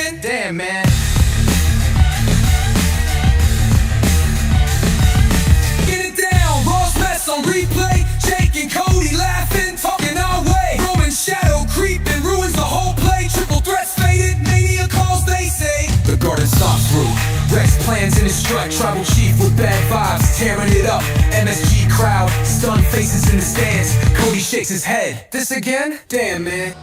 again? Damn, man. Get it down, Raw's mess on replay. Jake and Cody laughing, talking our way. Roman's shadow creeping, ruins the whole play. Triple threats faded, mania calls, they say. The garden stops through. Rex plans in his strut, tribal chief with bad vibes, tearing it up. MSG crowd, stunned faces in the stands. Cody shakes his head. This again? Damn, man.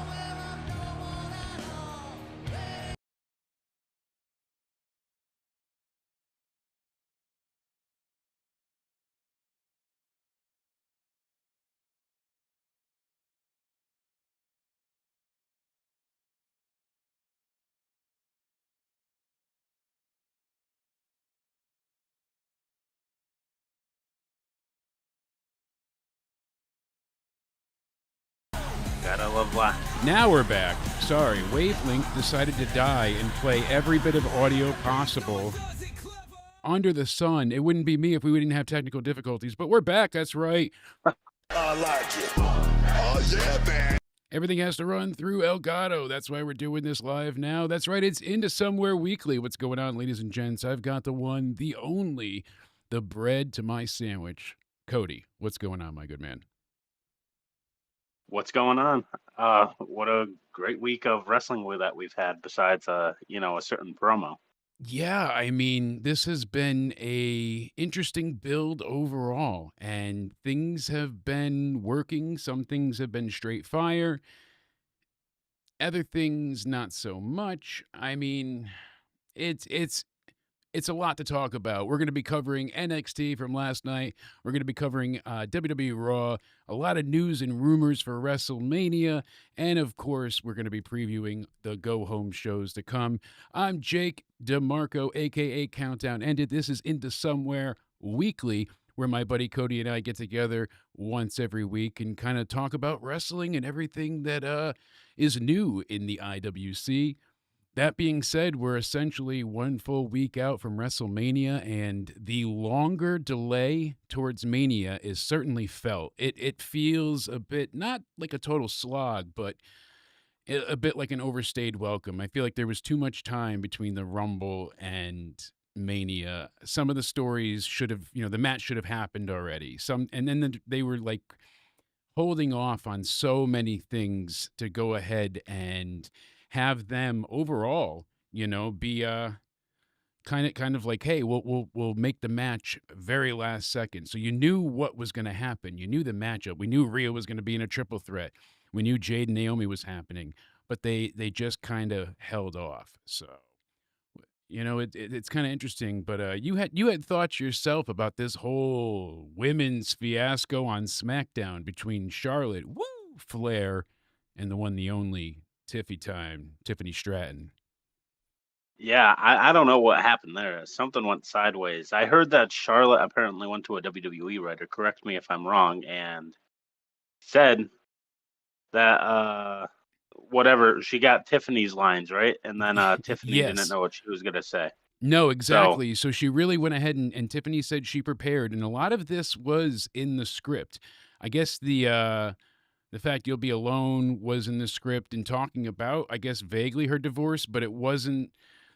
Gotta love live. Now we're back. Sorry, Wavelength decided to die and play every bit of audio possible under the sun. It wouldn't be me if we didn't have technical difficulties, but we're back, that's right. I like it. Oh, yeah, man. Everything has to run through Elgato. That's why we're doing this live now. That's right, it's Into Somewhere Weekly. What's going on, ladies and gents? I've got the one, the only, the bread to my sandwich. Cody, what's going on, my good man? What's going on? What a great week of wrestling that we've had besides, a certain promo. Yeah, I mean, this has been a interesting build overall, and things have been working. Some things have been straight fire, other things not so much. I mean, it's a lot to talk about. We're going to be covering NXT from last night. We're going to be covering WWE Raw, a lot of news and rumors for WrestleMania, and of course, we're going to be previewing the go-home shows to come. I'm Jake DeMarco, a.k.a. Countdown Ended. This is Into Somewhere Weekly, where my buddy Cody and I get together once every week and kind of talk about wrestling and everything that is new in the IWC. That being said, we're essentially one full week out from WrestleMania, and the longer delay towards Mania is certainly felt. It feels a bit, not like a total slog, but a bit like an overstayed welcome. I feel like there was too much time between the Rumble and Mania. Some of the stories should have, the match should have happened already. And then they were like holding off on so many things to go ahead and have them overall, be kind of like, hey, we'll make the match very last second. So you knew what was going to happen. You knew the matchup. We knew Rhea was going to be in a triple threat. We knew Jade and Naomi was happening, but they just kind of held off. So it's kind of interesting. But you had thoughts yourself about this whole women's fiasco on SmackDown between Charlotte, Flair, and the one, the only Tiffany Stratton. Yeah, I don't know what happened there. Something went sideways. I heard that Charlotte apparently went to a WWE writer, correct me if I'm wrong, and said that whatever, she got Tiffany's lines, right? And then Tiffany Yes. didn't know what she was going to say. No, exactly. So she really went ahead and Tiffany said she prepared, and a lot of this was in the script. I guess the fact you'll be alone was in the script and talking about, I guess, vaguely her divorce, but it wasn't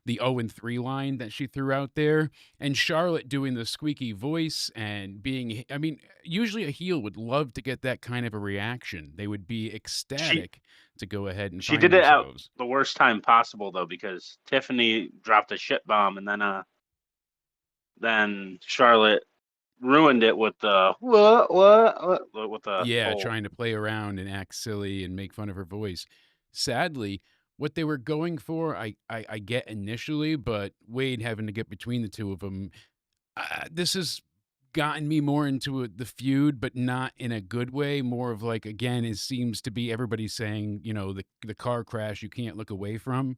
the 0-3 line that she threw out there. And Charlotte doing the squeaky voice and being, I mean, usually a heel would love to get that kind of a reaction. They would be ecstatic to go ahead and She find did it at themselves. the worst time possible, though, because Tiffany dropped a shit bomb, and then Charlotte ruined it with the what with the whole, trying to play around and act silly and make fun of her voice. Sadly, what they were going for, I get initially, but Wade having to get between the two of them, this has gotten me more into the feud, but not in a good way. More of like, again, it seems to be everybody saying, the car crash you can't look away from.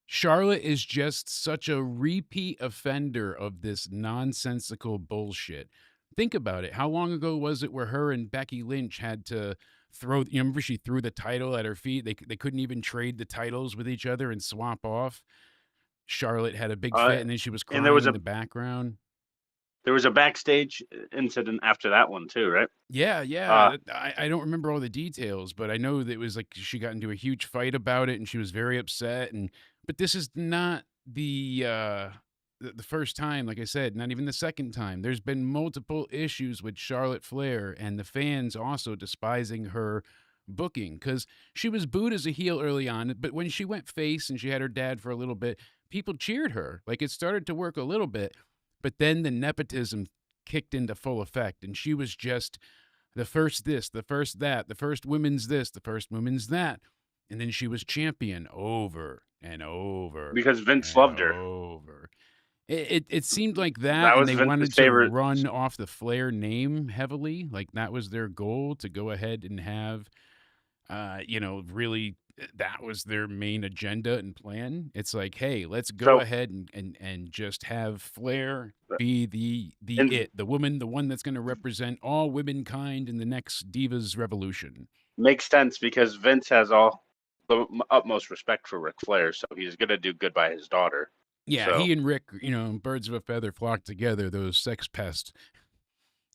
Charlotte is just such a repeat offender of this nonsensical bullshit. Think about it. How long ago was it where her and Becky Lynch had to throw, remember she threw the title at her feet? They couldn't even trade the titles with each other and swap off. Charlotte had a big fit, and then she was crying in the background. There was a backstage incident after that one too, right? Yeah. I don't remember all the details, but I know that it was like she got into a huge fight about it, and she was very upset. And But this is not the first time, like I said, not even the second time. There's been multiple issues with Charlotte Flair and the fans also despising her booking because she was booed as a heel early on, but when she went face and she had her dad for a little bit, people cheered her. Like it started to work a little bit, but then the nepotism kicked into full effect and she was just the first this, the first that, the first women's this, the first women's that. And then she was champion over and over because Vince and loved her. over. It seemed like that, That and was they Vince's wanted to favorite. run off the Flair name heavily. Like that was their goal to go ahead and have, really that was their main agenda and plan. It's like, hey, let's go So ahead and just have Flair be the and woman, the one that's going to represent all womankind in the next Divas Revolution. makes sense because Vince has all the utmost respect for Ric Flair, so he's gonna do good by his daughter. Yeah, So he and Rick, birds of a feather flock together, those sex pests.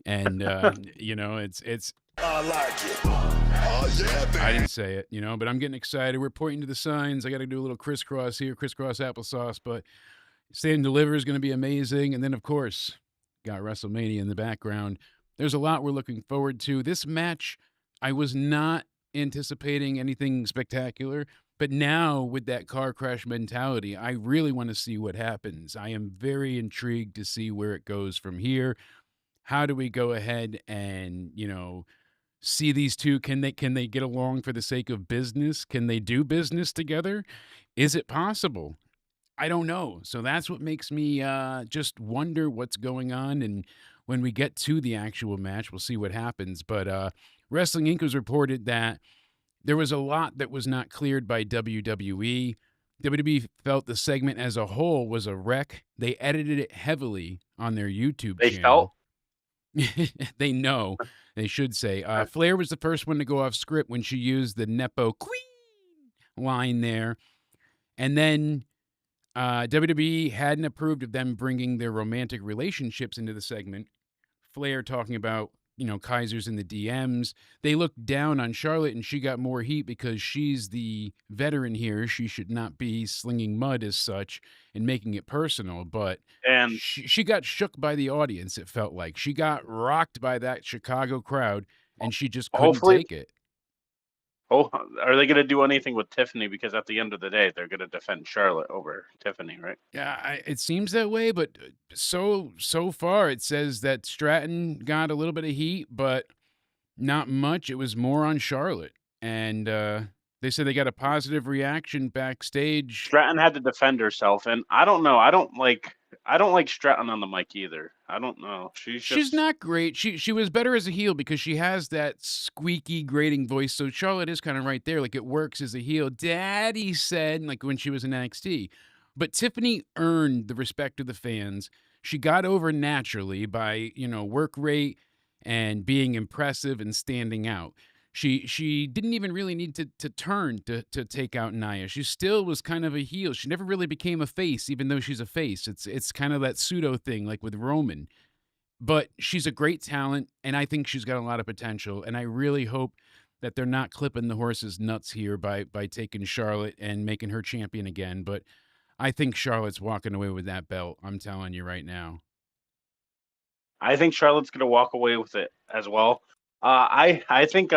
And it's I like it. Oh yeah, I man. didn't say it, but I'm getting excited. We're pointing to the signs. I got to do a little crisscross here, crisscross applesauce, but Stand and Deliver is going to be amazing. And then, of course, got WrestleMania in the background. There's a lot we're looking forward to. This match, I was not anticipating anything spectacular, but now with that car crash mentality, I really want to see what happens. I am very intrigued to see where it goes from here. How do we go ahead and, see these two? Can they get along for the sake of business? Can they do business together? Is it possible? I don't know. So that's what makes me just wonder what's going on. And when we get to the actual match, we'll see what happens. But Wrestling Inc. has reported that there was a lot that was not cleared by WWE. WWE felt the segment as a whole was a wreck. They edited it heavily on their YouTube they channel. felt They know, they should say. Flair was the first one to go off script when she used the Nepo Queen line there. And then WWE hadn't approved of them bringing their romantic relationships into the segment. Flair talking about, Kaiser's in the DMs. They looked down on Charlotte and she got more heat because she's the veteran here. She should not be slinging mud as such and making it personal. But and she got shook by the audience, it felt like. She got rocked by that Chicago crowd and she just couldn't hopefully, take it. are they gonna do anything with Tiffany? Because at the end of the day, they're gonna defend Charlotte over Tiffany, right? Yeah, it seems that way, but so far it says that Stratton got a little bit of heat, but not much. It was more on Charlotte. And they said they got a positive reaction backstage. Stratton had to defend herself, and I don't know. I don't like Stratton on the mic either. I don't know. She's not great. She was better as a heel because she has that squeaky, grating voice. So Charlotte is kind of right there. Like it works as a heel. Daddy said, like when she was in NXT. But Tiffany earned the respect of the fans. She got over naturally by, work rate and being impressive and standing out. She didn't even really need to turn to take out Nia. She still was kind of a heel. She never really became a face, even though she's a face. It's kind of that pseudo thing, like with Roman. But she's a great talent, and I think she's got a lot of potential. And I really hope that they're not clipping the horse's nuts here by taking Charlotte and making her champion again. But I think Charlotte's walking away with that belt. I'm telling you right now. I think Charlotte's gonna walk away with it as well. I think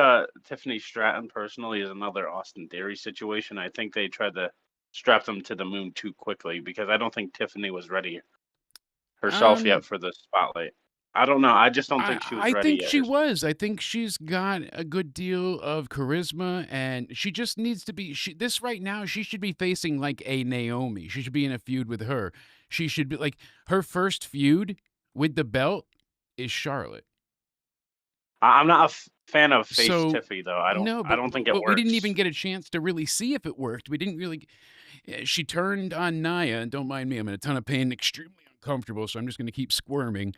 Tiffany Stratton personally is another Austin Theory situation. I think they tried to strap them to the moon too quickly because I don't think Tiffany was ready herself yet for the spotlight. I don't know. I just don't think she was ready I think yet. she was. I think she's got a good deal of charisma, and she just needs to be. This right now, she should be facing like a Naomi. She should be in a feud with her. She should be like her first feud with the belt is Charlotte. I'm not a fan of face So Tiffy though. I don't think it but works. we didn't even get a chance to really see if it worked. We didn't really. She turned on Nia, and don't mind me, I'm in a ton of pain, extremely uncomfortable, so I'm just going to keep squirming.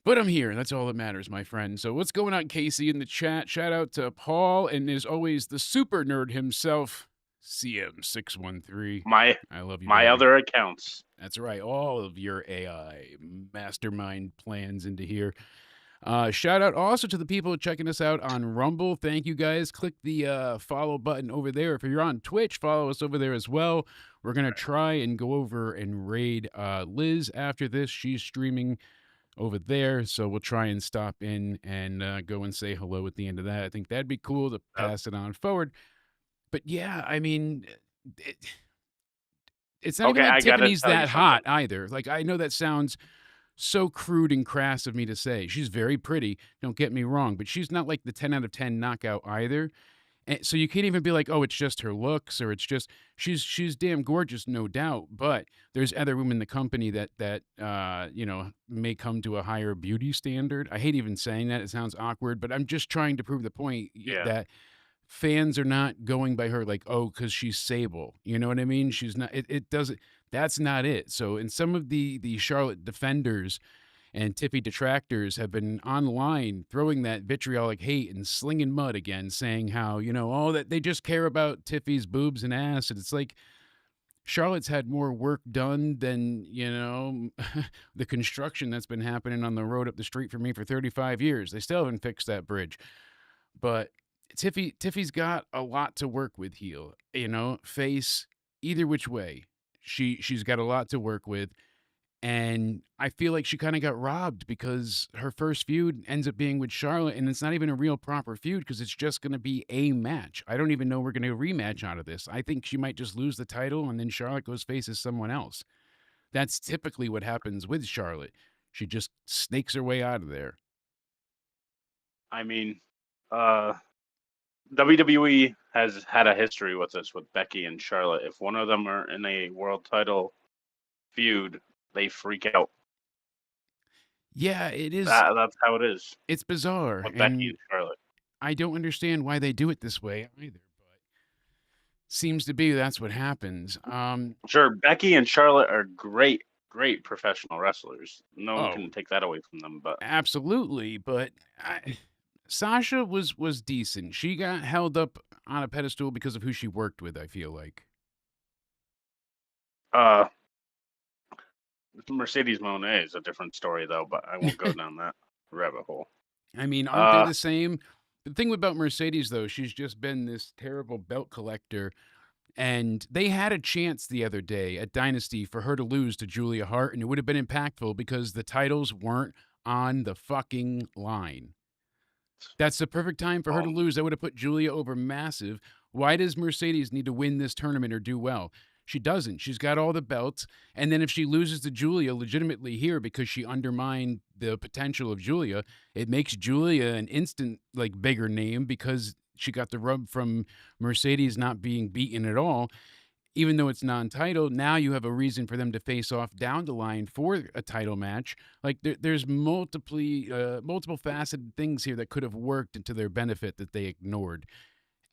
But I'm here. That's all that matters, my friend. So what's going on, Casey, in the chat? Shout out to Paul, and as always, the super nerd himself, CM613. I love you. My baby. other accounts. That's right. All of your AI mastermind plans into here. Shout out also to the people checking us out on Rumble. Thank you guys. Click the follow button over there. If you're on Twitch, follow us over there as well. We're going to try and go over and raid Liz after this. She's streaming over there, so we'll try and stop in and go and say hello at the end of that. I think that'd be cool to pass it on forward. But yeah, I mean, it's not even Okay, like I gotta Tiffany's tell you that hot something. either. Like, I know that sounds so crude and crass of me to say. She's very pretty, don't get me wrong, but she's not like the 10 out of 10 knockout either. And so you can't even be like, oh, it's just her looks, or it's just she's damn gorgeous, no doubt. But there's other women in the company that you know, may come to a higher beauty standard. I hate even saying that; it sounds awkward, but I'm just trying to prove the point Yeah. that fans are not going by her like, oh, because she's Sable. You know what I mean? She's not. It doesn't. That's not it. So in some of the Charlotte defenders and Tiffy detractors have been online throwing that vitriolic hate and slinging mud again, saying how, you know, oh, that they just care about Tiffy's boobs and ass. And it's like, Charlotte's had more work done than, you know, the construction that's been happening on the road up the street from me for 35 years. They still haven't fixed that bridge. But Tiffy's got a lot to work with, heel, you know, face, either which way. She's got a lot to work with. And I feel like she kind of got robbed because her first feud ends up being with Charlotte, and it's not even a real proper feud because it's just going to be a match. I don't even know we're going to rematch out of this. I think she might just lose the title, and then Charlotte goes faces someone else. That's typically what happens with Charlotte. She just snakes her way out of there. I mean, WWE has had a history with this with Becky and Charlotte. If one of them are in a world title feud, they freak out. Yeah, it is. That's how it is It's bizarre, with Becky and and Charlotte. I don't understand why they do it this way either. But seems to be that's what happens. Sure, Becky and Charlotte are great professional wrestlers. No one Oh. can take that away from them. But Absolutely, but Sasha was decent. She got held up on a pedestal because of who she worked with, I feel like. Mercedes Moné is a different story, though. But I won't go down that rabbit hole. I mean, aren't they the same? The thing about Mercedes, though, she's just been this terrible belt collector. And they had a chance the other day at Dynasty for her to lose to Julia Hart, and it would have been impactful because the titles weren't on the fucking line. That's the perfect time for her to lose. That would have put Julia over massive. Why does Mercedes need to win this tournament or do well? She doesn't. She's got all the belts. And then if she loses to Julia legitimately here because she undermined the potential of Julia, it makes Julia an instant, like, bigger name because she got the rub from Mercedes not being beaten at all. Even though it's non-title, now you have a reason for them to face off down the line for a title match. Like, there's multiple faceted things here that could have worked into their benefit that they ignored.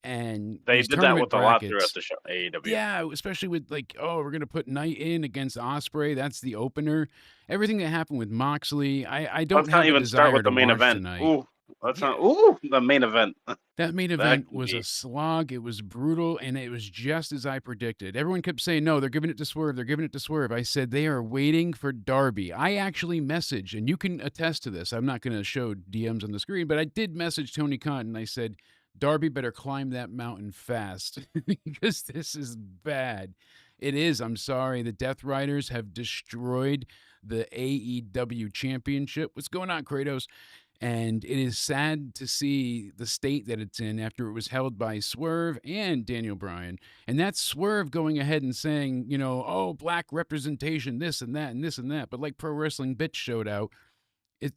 And they these did that tournament with a lot brackets, throughout the show. AEW. yeah, especially with like, oh, we're gonna put Knight in against Ospreay. That's the opener. Everything that happened with Moxley, I don't Let's not have a even start desire with to the main watch event. tonight. Ooh, let's Yeah. not. Ooh, the main event. That main That event can was be- a slog. It was brutal, and it was just as I predicted. Everyone kept saying, no, they're giving it to Swerve. They're giving it to Swerve. I said, they are waiting for Darby. I actually messaged, and you can attest to this. I'm not going to show DMs on the screen, but I did message Tony Khan, and I said, Darby better climb that mountain fast because this is bad. It is. I'm sorry. The Death Riders have destroyed the AEW championship. What's going on, Kratos? And it is sad to see the state that it's in after it was held by Swerve and Daniel Bryan. And that's Swerve going ahead and saying, you know, oh, black representation, this and that and this and that. But like Pro Wrestling Bitch showed out,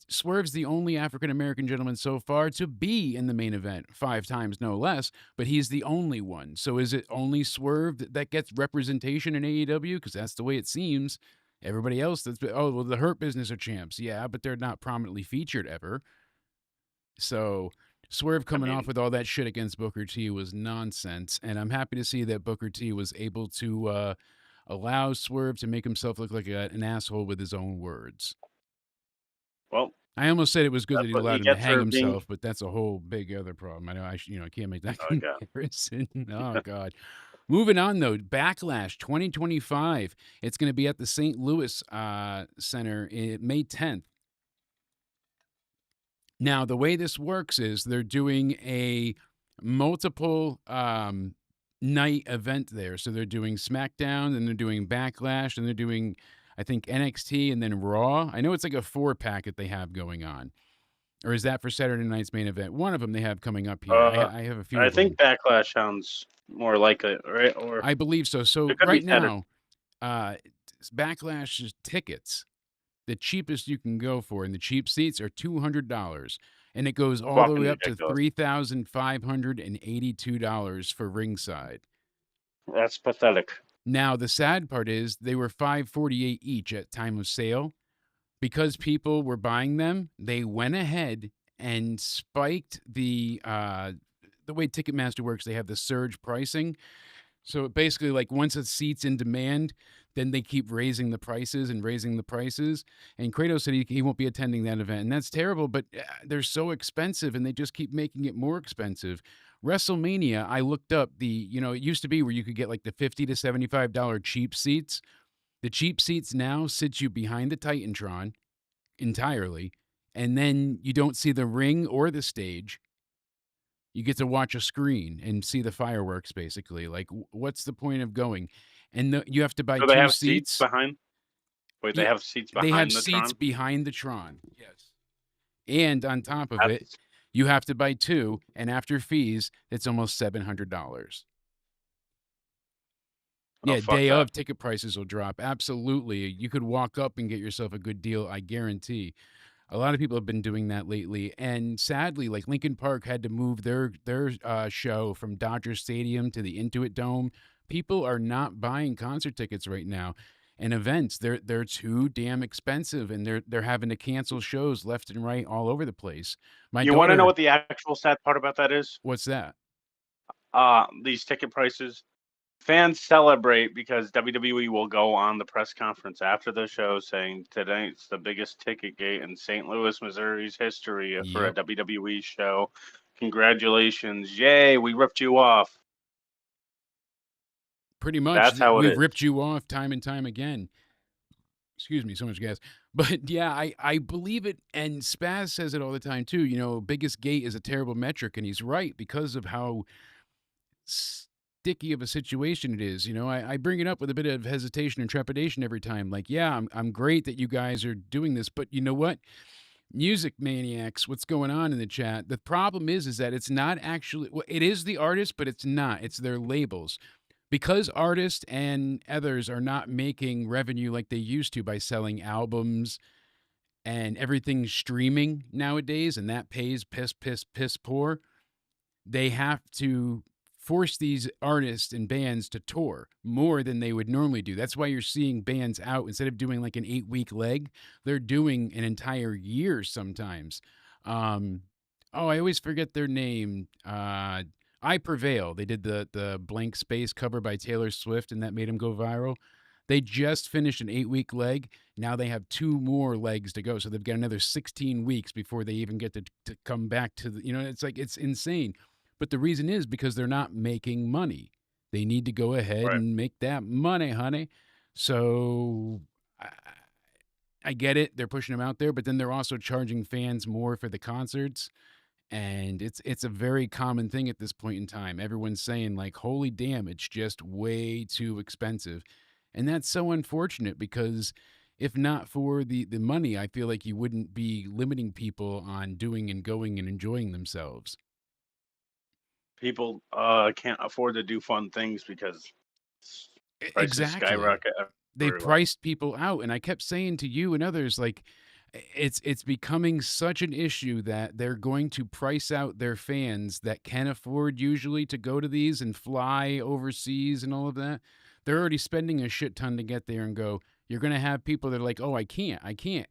Swerve's the only African-American gentleman so far to be in the main event 5 times, no less, but he's the only one. So is it only Swerve that gets representation in AEW? Because that's the way it seems. Everybody else well, the Hurt Business are champs. Yeah, but they're not prominently featured ever. So Swerve coming off with all that shit against Booker T was nonsense. And I'm happy to see that Booker T was able to allow Swerve to make himself look like an asshole with his own words. Well, I almost said it was good that he what allowed he him to gets hang for being- himself, but that's a whole big other problem. I know I can't make that Oh, God. comparison. Oh, God. Moving on, though, Backlash 2025. It's going to be at the St. Louis Center May 10th. Now, the way this works is they're doing a multiple night event there. So they're doing SmackDown, and they're doing Backlash, and they're doing, I think, NXT, and then Raw. I know it's like a 4-pack that they have going on. Or is that for Saturday night's main event? One of them they have coming up here. I have a few I of them. think Backlash sounds more like it, right? Or I believe so. So it could right be Saturday. now, Backlash's tickets, the cheapest you can go for, and the cheap seats are $200, and it goes all the Fucking way up to ridiculous. $3,582 for ringside. That's pathetic. Now the sad part is they were $548 each at time of sale. Because people were buying them, they went ahead and spiked the way Ticketmaster works. They have the surge pricing. So basically, like, once a seat's in demand, then they keep raising the prices and raising the prices. And Kratos said he won't be attending that event, and that's terrible. But they're so expensive, and they just keep making it more expensive. WrestleMania, I looked up it used to be where you could get like the $50 to $75 cheap seats. The cheap seats now sit you behind the Titantron entirely, and then you don't see the ring or the stage. You get to watch a screen and see the fireworks, basically. Like, what's the point of going? And you have to buy So they 2 have seats. seats behind. Wait, they Yeah, have seats They behind have the seats Tron. behind the Tron. Yes. And on top of it, That's- you have to buy 2, and after fees, it's almost $700. Yeah, fuck day that. of ticket prices will drop. Absolutely. You could walk up and get yourself a good deal, I guarantee. A lot of people have been doing that lately, and sadly, like Lincoln Park had to move their show from Dodger Stadium to the Intuit Dome. People are not buying concert tickets right now, and events. They're too damn expensive, and they're having to cancel shows left and right all over the place. My You want to know daughter, what the actual sad part about that is? what's that? These ticket prices. Fans celebrate because WWE will go on the press conference after the show saying tonight's the biggest ticket gate in St. Louis, Missouri's history for a Yep. WWE show. Congratulations. Yay, we ripped you off. Pretty much, That's how it we've is. ripped you off time and time again. Excuse me, so much gas. But yeah, I believe it, and Spaz says it all the time too. Biggest gate is a terrible metric, and he's right because of how sticky of a situation it is. I bring it up with a bit of hesitation and trepidation every time. Like, yeah, I'm great that you guys are doing this, but you know what? Music maniacs, what's going on in the chat? The problem is that it's not actually, well, it is the artist, but it's not. It's their labels. Because artists and others are not making revenue like they used to by selling albums and everything streaming nowadays, and that pays piss poor, they have to force these artists and bands to tour more than they would normally do. That's why you're seeing bands out, instead of doing like an 8-week leg, they're doing an entire year sometimes. I always forget their name. I Prevail. They did the Blank Space cover by Taylor Swift, and that made them go viral. They just finished an 8-week leg. Now they have 2 more legs to go. So they've got another 16 weeks before they even get to come back to the, it's insane. But the reason is because they're not making money. They need to go ahead Right. and make that money, honey. So I get it. They're pushing them out there, but then they're also charging fans more for the concerts. And it's a very common thing at this point in time. Everyone's saying, like, holy damn, it's just way too expensive. And that's so unfortunate, because if not for the money, I feel like you wouldn't be limiting people on doing and going and enjoying themselves. People can't afford to do fun things because prices Exactly. skyrocket. They everywhere. priced people out, and I kept saying to you and others, like, it's becoming such an issue that they're going to price out their fans that can afford usually to go to these and fly overseas and all of that. They're already spending a shit ton to get there and go. You're going to have people that are like, oh, I can't.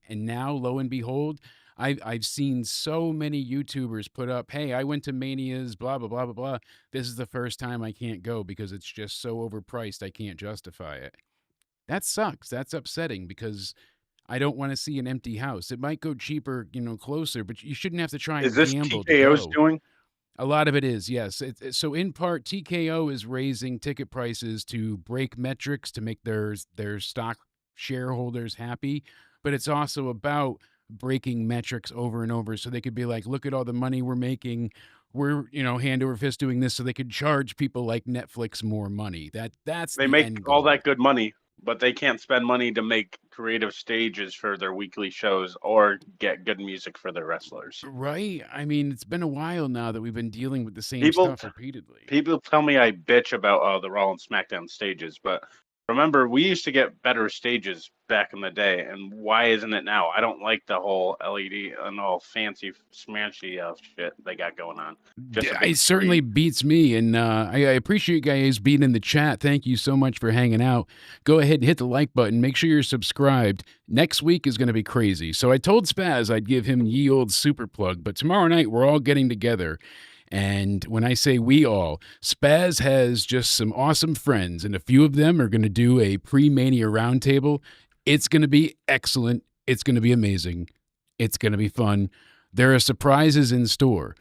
And now, lo and behold, I've seen so many YouTubers put up, hey, I went to Mania's, blah, blah, blah, blah, blah. This is the first time I can't go because it's just so overpriced, I can't justify it. That sucks. That's upsetting, because I don't want to see an empty house. It might go cheaper, closer, but you shouldn't have to try Is and this gamble to TKO's go. doing? A lot of it is, yes. So in part, TKO is raising ticket prices to break metrics to make their stock shareholders happy, but it's also about breaking metrics over and over so they could be like, look at all the money we're making. We're, hand over fist doing this so they could charge people like Netflix more money. That's They the make end all goal. that good money, but they can't spend money to make creative stages for their weekly shows or get good music for their wrestlers. Right? I mean, it's been a while now that we've been dealing with the same People stuff repeatedly. People tell me I bitch about the Raw and SmackDown stages, but remember, we used to get better stages back in the day, and why isn't it now? I don't like the whole LED and all fancy smashy shit they got going on. Just a big It certainly screen. beats me, and I appreciate you guys being in the chat. Thank you so much for hanging out. Go ahead and hit the like button. Make sure you're subscribed. Next week is going to be crazy. So I told Spaz I'd give him ye old super plug, but tomorrow night we're all getting together. And when I say we all, Spaz has just some awesome friends, and a few of them are going to do a pre-Mania roundtable. It's going to be excellent. It's going to be amazing. It's going to be fun. There are surprises in store.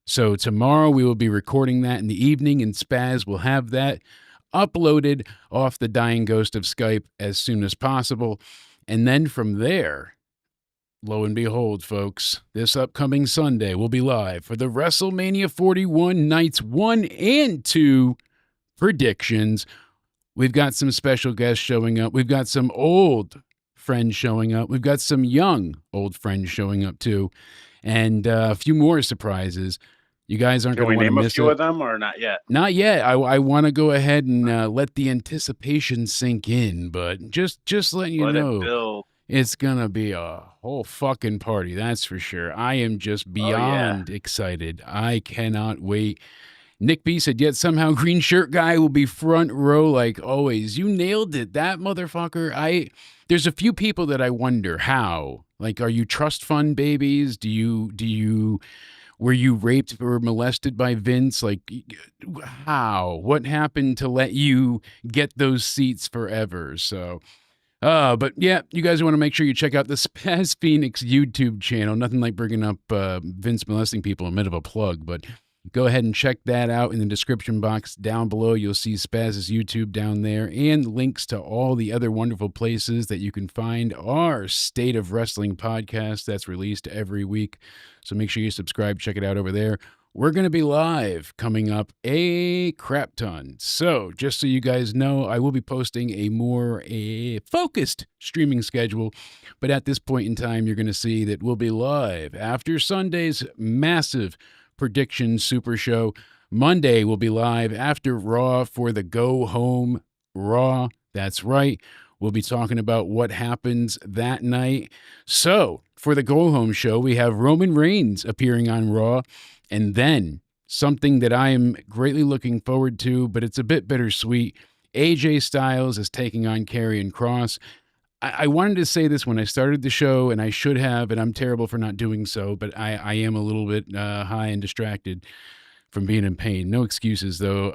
So tomorrow we will be recording that in the evening, and Spaz will have that uploaded off the dying ghost of Skype as soon as possible. And then from there, lo and behold, folks, this upcoming Sunday we'll be live for the WrestleMania 41 Nights 1 and 2 predictions. We've got some special guests showing up. We've got some old friends showing up. We've got some young old friends showing up too. And a few more surprises. You guys aren't Can going we to want to name a miss few it. of them or not yet? Not yet. I want to go ahead and let the anticipation sink in, but just letting you Let it know, build. it's gonna be a whole fucking party. That's for sure. I am just beyond excited. I cannot wait. Nick B said, yet somehow Green Shirt Guy will be front row like always. You nailed it. That motherfucker. There's a few people that I wonder how. Like, are you trust fund babies? Were you raped or molested by Vince? Like, how? What happened to let you get those seats forever? So, but yeah, you guys want to make sure you check out the Spaz Phoenix YouTube channel. Nothing like bringing up Vince molesting people in a bit of a plug, but go ahead and check that out in the description box down below. You'll see Spaz's YouTube down there and links to all the other wonderful places that you can find our State of Wrestling podcast that's released every week. So make sure you subscribe, check it out over there. We're going to be live coming up a crap ton. So just so you guys know, I will be posting a more focused streaming schedule. But at this point in time, you're going to see that we'll be live after Sunday's massive prediction super show. Monday will be live after Raw for the Go Home Raw. That's right. We'll be talking about what happens that night. So for the Go Home show, we have Roman Reigns appearing on Raw, and then something that I am greatly looking forward to, but it's a bit bittersweet. AJ Styles is taking on Karrion Kross. I wanted to say this when I started the show, and I should have, and I'm terrible for not doing so, but I am a little bit high and distracted from being in pain. No excuses, though.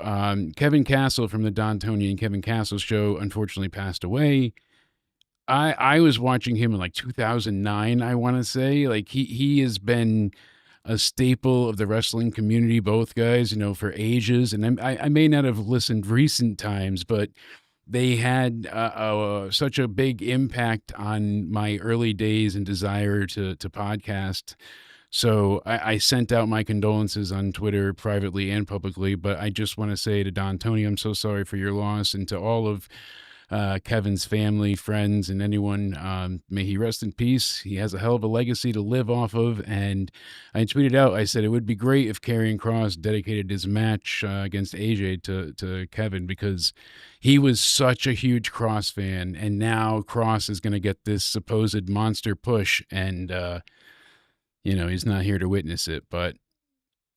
Kevin Castle from the Don Tony and Kevin Castle show unfortunately passed away. I was watching him in like 2009, I want to say. Like, he has been a staple of the wrestling community, both guys, for ages. And I may not have listened recent times, but they had such a big impact on my early days and desire to podcast. So I sent out my condolences on Twitter privately and publicly, but I just want to say to Don Tony, I'm so sorry for your loss, and to all of Kevin's family, friends, and anyone, may he rest in peace. He has a hell of a legacy to live off of, and I tweeted out, I said it would be great if Karrion Kross dedicated his match against AJ to Kevin, because he was such a huge Kross fan, and now Kross is going to get this supposed monster push, and he's not here to witness it. But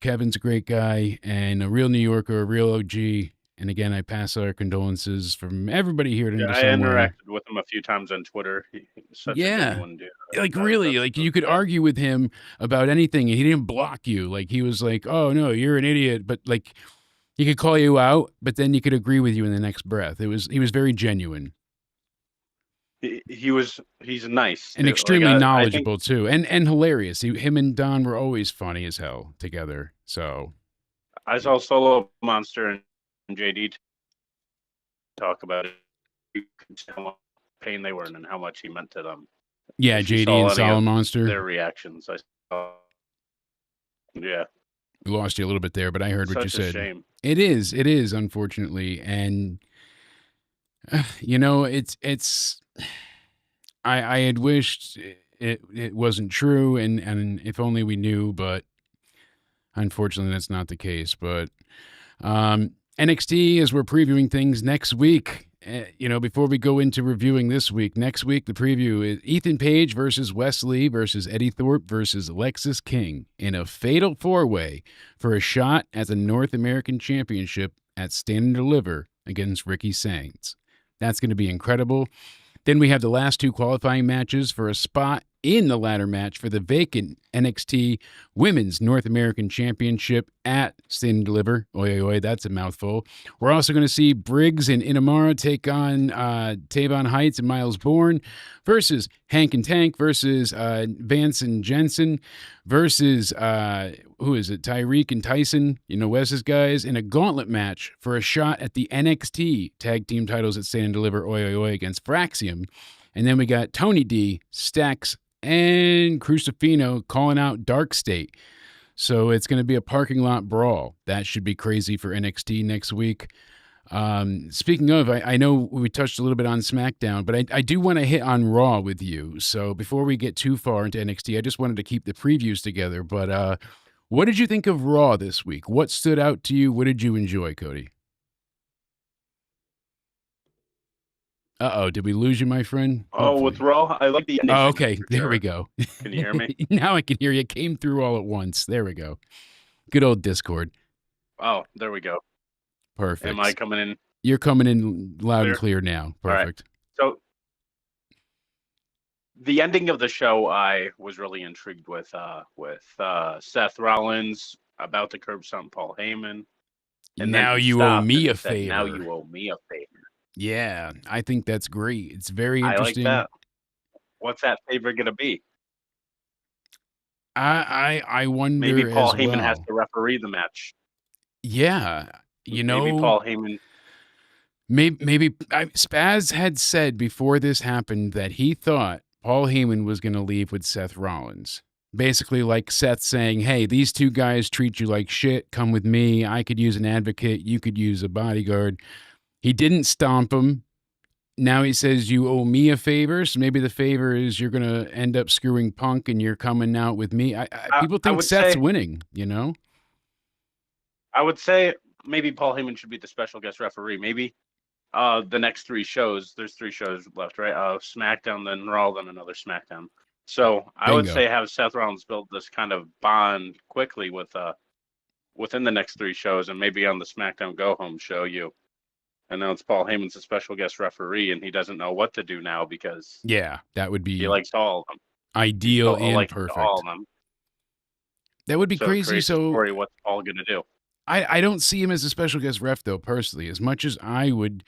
Kevin's a great guy and a real New Yorker, a real OG. And again, I pass our condolences from everybody here to I somewhere. interacted with him a few times on Twitter. He's such a Yeah. genuine dude. Like, really, like, you could argue with him about anything and he didn't block you. Like, he was like, oh no, you're an idiot. But like, he could call you out, but then he could agree with you in the next breath. He was very genuine. He's nice and too. extremely Like, knowledgeable too, and hilarious. Him and Don were always funny as hell together. So I saw Solo Monster and JD talk about it. You could see how much pain they were in and how much he meant to them. Yeah, If you JD saw and any Solid of Monster. their reactions, I saw. Yeah, We lost you a little bit there, but I heard what you such a said. shame. It is, unfortunately, and it's. I had wished it wasn't true, and if only we knew, but unfortunately, that's not the case. But NXT, as we're previewing things next week. Before we go into reviewing this week, next week the preview is Ethan Page versus Wesley versus Eddie Thorpe versus Alexis King in a fatal four-way for a shot at the North American Championship at Stand and Deliver against Ricky Sainz. That's going to be incredible. Then we have the last two qualifying matches for a spot in the ladder match for the vacant NXT Women's North American Championship at Stand and Deliver. Oi, oi, oi, that's a mouthful. We're also going to see Briggs and Inamara take on Tavon Heights and Miles Bourne versus Hank and Tank versus Vance and Jensen versus, who is it, Tyreek and Tyson, Wes's guys, in a gauntlet match for a shot at the NXT tag team titles at Stand and Deliver, oi, oi, oi, against Fraxium. And then we got Tony D, Stax, and Crucifino calling out Dark State. So it's going to be a parking lot brawl. That should be crazy for NXT next week. Speaking of, I know we touched a little bit on SmackDown, but I do want to hit on Raw with you. So before we get too far into NXT, I just wanted to keep the previews together. But what did you think of Raw this week? What stood out to you? What did you enjoy, Cody? Uh-oh, did we lose you, my friend? Oh, with Raw, I like the ending. Oh, okay, there sure. we go. Can you hear me? Now I can hear you. It came through all at once. There we go. Good old Discord. Oh, there we go. Perfect. Am I coming in? You're coming in loud and clear now. Perfect. Right. So the ending of the show, I was really intrigued with Seth Rollins about to curb stomp Paul Heyman. And now then you owe me a said, favor. Now you owe me a favor. Yeah, I think that's great. It's very interesting. I like that. What's that favor going to be? I wonder. Maybe Paul as Heyman well. has to referee the match. Yeah, maybe Paul Heyman. Maybe Spaz had said before this happened that he thought Paul Heyman was going to leave with Seth Rollins. Basically, like Seth saying, "Hey, these two guys treat you like shit. Come with me. I could use an advocate. You could use a bodyguard." He didn't stomp him. Now he says, you owe me a favor. So maybe the favor is you're going to end up screwing Punk and you're coming out with me. People think Seth's winning, I would say maybe Paul Heyman should be the special guest referee. Maybe the next three shows, there's 3 shows left, right? SmackDown, then Raw, then another SmackDown. So I would say have Seth Rollins build this kind of bond quickly within the next 3 shows, and maybe on the SmackDown Go Home show announce Paul Heyman's a special guest referee, and he doesn't know what to do now because that would be he likes all of them. Ideal and perfect. All of them. That would be crazy. So Corey, what's Paul gonna do? I don't see him as a special guest ref though, personally. As much as I would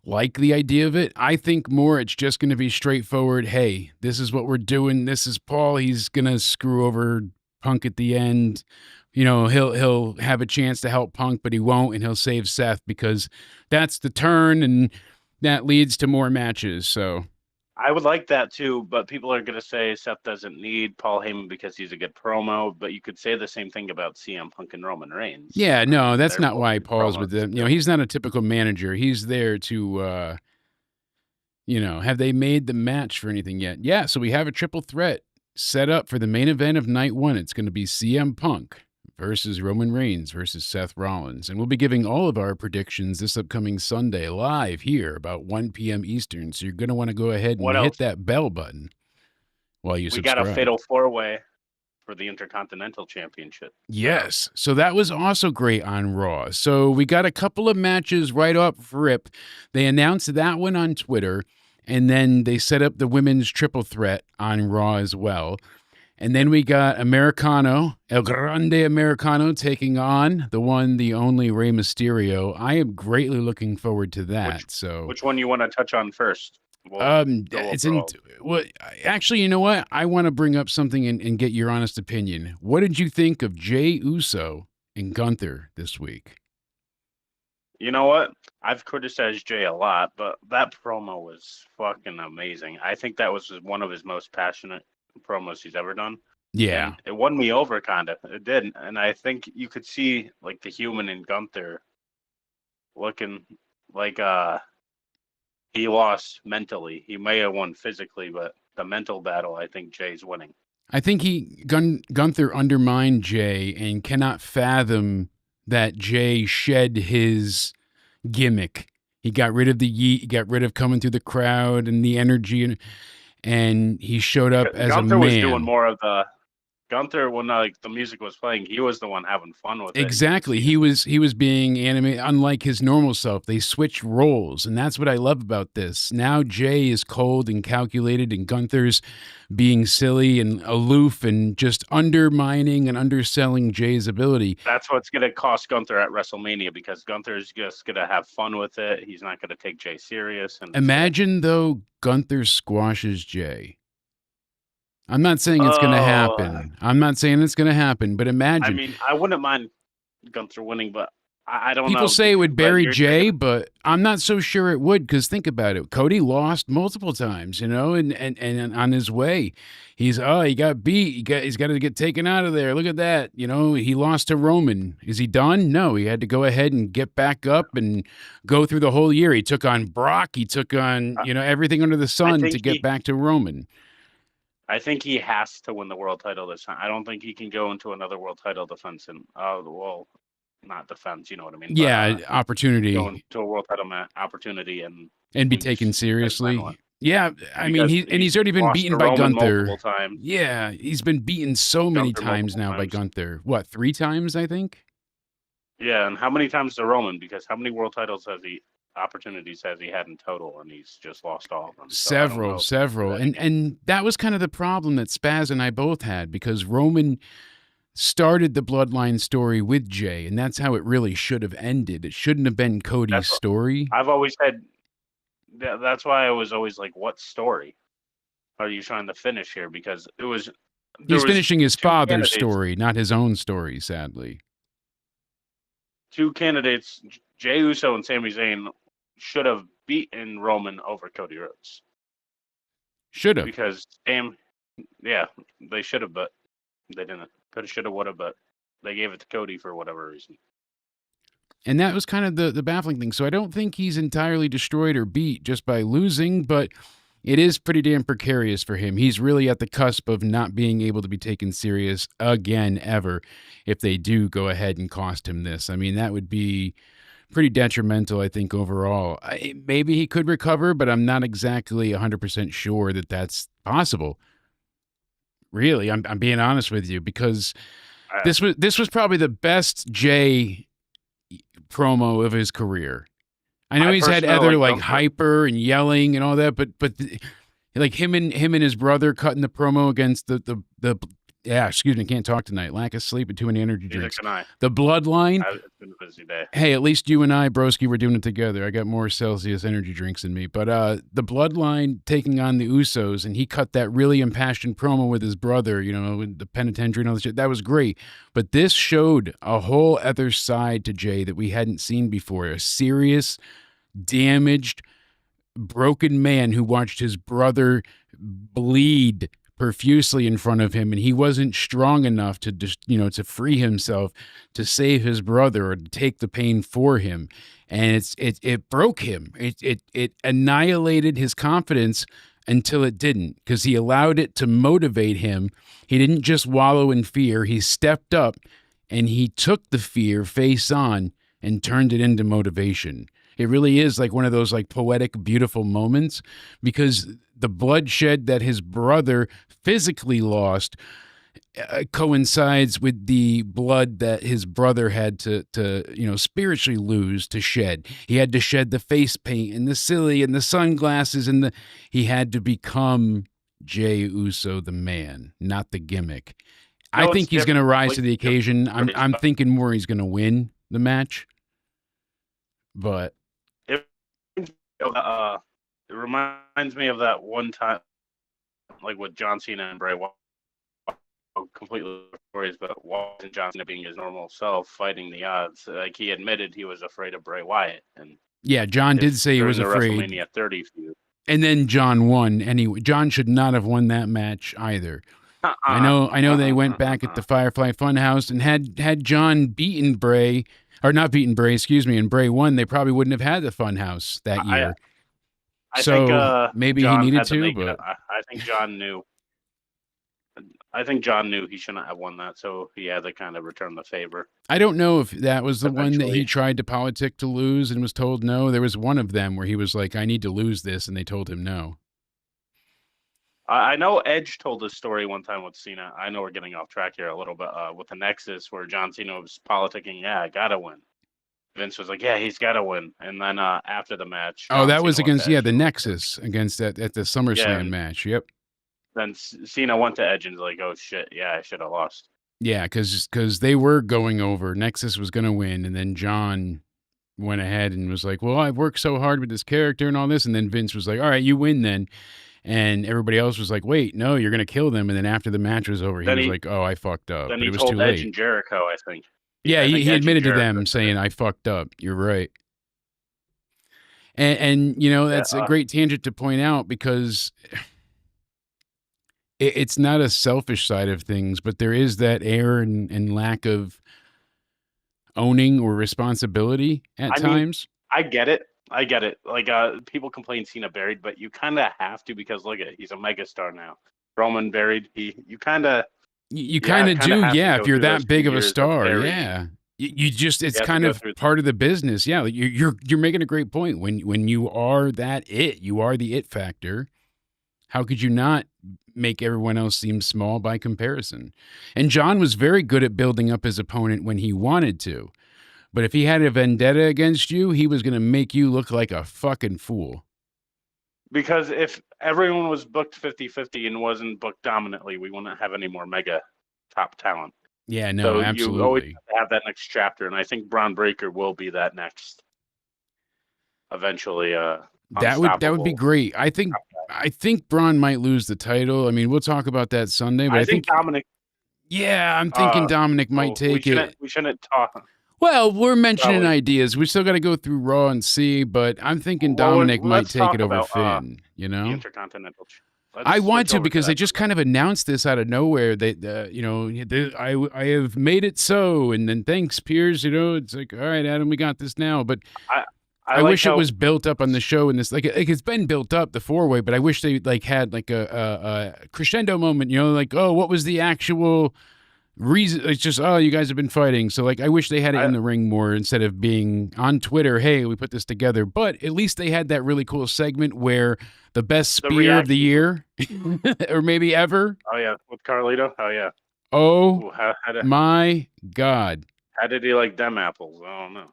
like the idea of it, I think more it's just going to be straightforward. Hey, this is what we're doing. This is Paul. He's gonna screw over Punk at the end. He'll have a chance to help Punk, but he won't, and he'll save Seth because that's the turn, and that leads to more matches. So I would like that too, but people are going to say Seth doesn't need Paul Heyman because he's a good promo, but you could say the same thing about CM Punk and Roman Reigns. Yeah, no, that's not why Paul's with them. He's not a typical manager. He's there to, have they made the match for anything yet? Yeah, so we have a triple threat set up for the main event of night 1. It's going to be CM Punk versus Roman Reigns versus Seth Rollins. And we'll be giving all of our predictions this upcoming Sunday live here about 1 p.m. Eastern. So you're going to want to go ahead and hit that bell button while you subscribe. We got a fatal 4-way for the Intercontinental Championship. Yes. So that was also great on Raw. So we got a couple of matches right off rip. They announced that one on Twitter, and then they set up the women's triple threat on Raw as well. And then we got Americano, El Grande Americano, taking on the one, the only Rey Mysterio. I am greatly looking forward to that. Which one you want to touch on first? Actually, you know what? I want to bring up something and get your honest opinion. What did you think of Jey Uso and Gunther this week? You know what? I've criticized Jay a lot, but that promo was fucking amazing. I think that was one of his most passionate promos he's ever done. Yeah. And it won me over, kind of. It did. And I think you could see, like, the human in Gunther looking like he lost mentally. He may have won physically, but the mental battle, I think Jay's winning. I think Gunther undermined Jay and cannot fathom that Jay shed his gimmick. He got rid of the yeet, he got rid of coming through the crowd and the energy, and he showed up as Gunther a man. was doing more of the Gunther, when like the music was playing, he was the one having fun with it. Exactly. He was being animated, unlike his normal self. They switched roles, and that's what I love about this. Now Jay is cold and calculated, and Gunther's being silly and aloof and just undermining and underselling Jay's ability. That's what's going to cost Gunther at WrestleMania, because Gunther's just going to have fun with it. He's not going to take Jay serious. And Imagine, though, Gunther squashes Jay. I'm not saying it's going to happen. I'm not saying it's going to happen, but imagine. I mean, I wouldn't mind Gunther winning, but I don't know. People say it would bury Jay, but I'm not so sure it would, because think about it. Cody lost multiple times, and on his way, he got beat. He's got to get taken out of there. Look at that. He lost to Roman. Is he done? No, he had to go ahead and get back up and go through the whole year. He took on Brock. He took on, everything under the sun to get back to Roman. I think he has to win the world title this time. I don't think he can go into another world title defense and not defense, you know what I mean? Yeah, but, opportunity. Go into a world title opportunity and be taken seriously. Yeah, I mean, he's already been beaten by Gunther. Yeah, he's been beaten so many times now by Gunther. What, 3 times, I think? Yeah, and how many times to Roman? Because how many world titles opportunities has he had in total, and he's just lost all of them? Several. And that was kind of the problem that Spaz and I both had, because Roman started the bloodline story with Jay, and that's how it really should have ended. It shouldn't have been Cody's story. I've always had that's why I was always like, what story are you trying to finish here? Because he's finishing his father's story, not his own story, sadly. 2 candidates, Jey Uso and Sami Zayn, should have beaten Roman over Cody Rhodes. Should have. Because they should have, but they didn't. Could have, should have, would have, but they gave it to Cody for whatever reason. And that was kind of the baffling thing. So I don't think he's entirely destroyed or beat just by losing, but it is pretty damn precarious for him. He's really at the cusp of not being able to be taken serious again, ever, if they do go ahead and cost him this. I mean, that would be pretty detrimental, I think, overall. Maybe he could recover, but I'm not exactly 100% sure that that's possible. Really, I'm being honest with you, because this was probably the best Jay promo of his career. I know he's had other like hyper and yelling and all that, but like him and his brother cutting the promo against the can't talk tonight. Lack of sleep and too many energy drinks. The bloodline. It's been a busy day. Hey, at least you and I, broski, were doing it together. I got more Celsius energy drinks than me. But the bloodline taking on the Usos, and he cut that really impassioned promo with his brother, with the penitentiary and all this shit. That was great. But this showed a whole other side to Jay that we hadn't seen before. A serious, damaged, broken man who watched his brother bleed profusely in front of him, and he wasn't strong enough to just, to free himself, to save his brother or to take the pain for him. And it broke him. It annihilated his confidence until it didn't, because he allowed it to motivate him. He didn't just wallow in fear. He stepped up and he took the fear face on and turned it into motivation. It really is like one of those like poetic, beautiful moments, because the bloodshed that his brother physically lost coincides with the blood that his brother had to spiritually lose, to shed. He had to shed the face paint and the silly and the sunglasses, and he had to become Jey Uso, the man, not the gimmick. I think he's going to rise to the occasion. I'm thinking more he's going to win the match, but. It reminds me of that one time, like with John Cena and Bray Wyatt, completely stories, but Washington Johnson being his normal self, fighting the odds. Like he admitted he was afraid of Bray Wyatt, and Yeah, John did say he during was the afraid. WrestleMania 30 feud. And then John won anyway. John should not have won that match either. I know they went back at the Firefly Funhouse and had John beaten Bray, or not beaten Bray, excuse me, and Bray won, they probably wouldn't have had the Funhouse that year. I So think, maybe John he needed had to, make but it. I think John knew. I think John knew he shouldn't have won that, so he had to kind of return the favor. I don't know if that was the one that he Eventually. tried to politic to lose and was told no. There was one of them where he was like, I need to lose this, and they told him no. I know Edge told this story one time with Cena. I know we're getting off track here a little bit with the Nexus, where John Cena was politicking. Yeah, I gotta win. Vince was like, yeah, he's gotta win. And then after the match, Oh, John that Cena was went against to Edge the and- Nexus against at the SummerSlam match. Yep. Then Cena went to Edge and was like, oh shit, yeah, I should have lost. Yeah, because they were going over. Nexus was going to win, and then John went ahead and was like, well, I've worked so hard with this character and all this, and then Vince was like, all right, you win then. And everybody else was like, wait, no, you're going to kill them. And then after the match was over, he was like, oh, I fucked up. Then But he it was told too Edge late. and Jericho, I think. Yeah, I think he Edge and admitted to Jericho them said saying, it. I fucked up. You're right. And you know, that's a great tangent to point out because it's not a selfish side of things, but there is that air and lack of owning or responsibility at times. I get it. Like people complain Cena buried, but you kind of have to because look at he's a megastar now. Roman buried. You kind of you kind of do, yeah. If you're that big of a star, burying. yeah. You just it's You have to kind go of through- part of the business, yeah. Like you're making a great point. When you are you are the it factor. How could you not make everyone else seem small by comparison? And John was very good at building up his opponent when he wanted to. But if he had a vendetta against you, he was going to make you look like a fucking fool. Because if everyone was booked 50-50 and wasn't booked dominantly, we wouldn't have any more mega top talent. Yeah, no, So absolutely. you always have to have that next chapter, and I think Braun Breaker will be that next. Eventually, that would be great. I think Braun might lose the title. I mean, we'll talk about that Sunday, but I think Dominic. Yeah, I'm thinking Dominic might take it. We shouldn't talk. Well, we're mentioning Probably. ideas. We still got to go through Raw and see, but I'm thinking Dominic might let's take talk it over about, Finn. You The know, Intercontinental. I want switch to over because they that. just kind of announced this out of nowhere. They, I have made it so, and then thanks, Piers. You know, it's like, all right, Adam, we got this now. But I like wish it how- was built up on the show, and this like it's been built up the 4-way, but I wish they like had like a crescendo moment. You know, like oh, what was the actual reason? It's just oh, you guys have been fighting. So like I wish they had it in the ring more instead of being on Twitter. Hey, we put this together. But at least they had that really cool segment where the best spear of the year, or maybe ever. Oh yeah, with Carlito. Oh yeah. Oh Ooh, how my God! How did he like them apples? I don't know.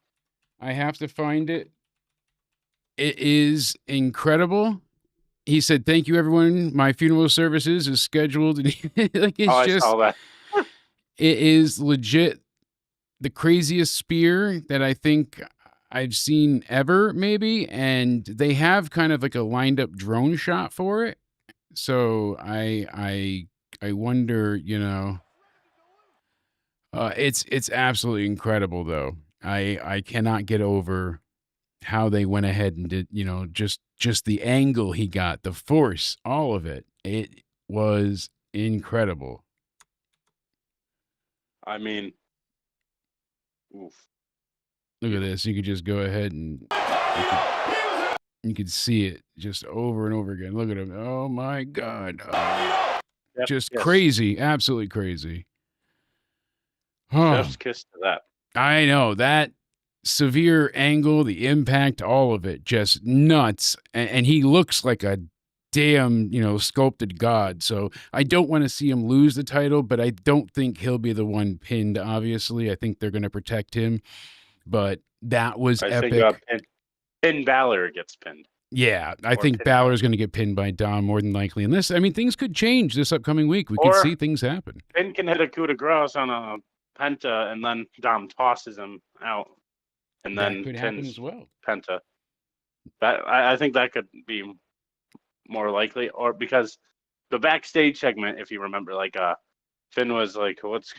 I have to find it. It is incredible. He said, "Thank you, everyone. My funeral services is scheduled." Like it's I saw that. It is legit the craziest spear that I think I've seen ever, maybe. And they have kind of like a lined up drone shot for it. So I wonder, you know, it's absolutely incredible though. I cannot get over how they went ahead and did, you know, just the angle he got, the force, all of it. It was incredible. I mean, oof. Look at this. You could just go ahead and you could see it just over and over again. Look at him. Oh my God. Yep, Just yes. crazy. Absolutely crazy. Oh, Chef's kiss to that. I know that severe angle, the impact, all of it, just nuts. And he looks like a damn, you know, sculpted god. So I don't want to see him lose the title, but I don't think he'll be the one pinned. Obviously, I think they're going to protect him. But that was epic. Think Finn Balor gets pinned. Yeah, I Or think pinned. Balor's going to get pinned by Dom more than likely. Unless, I mean, things could change this upcoming week. We could Or- see things happen. Finn can hit a coup de grace on a Penta, and then Dom tosses him out, and then That could happen pins as well. Penta. That I think that could be more likely, or because the backstage segment, if you remember, like Finn was like, "What's?"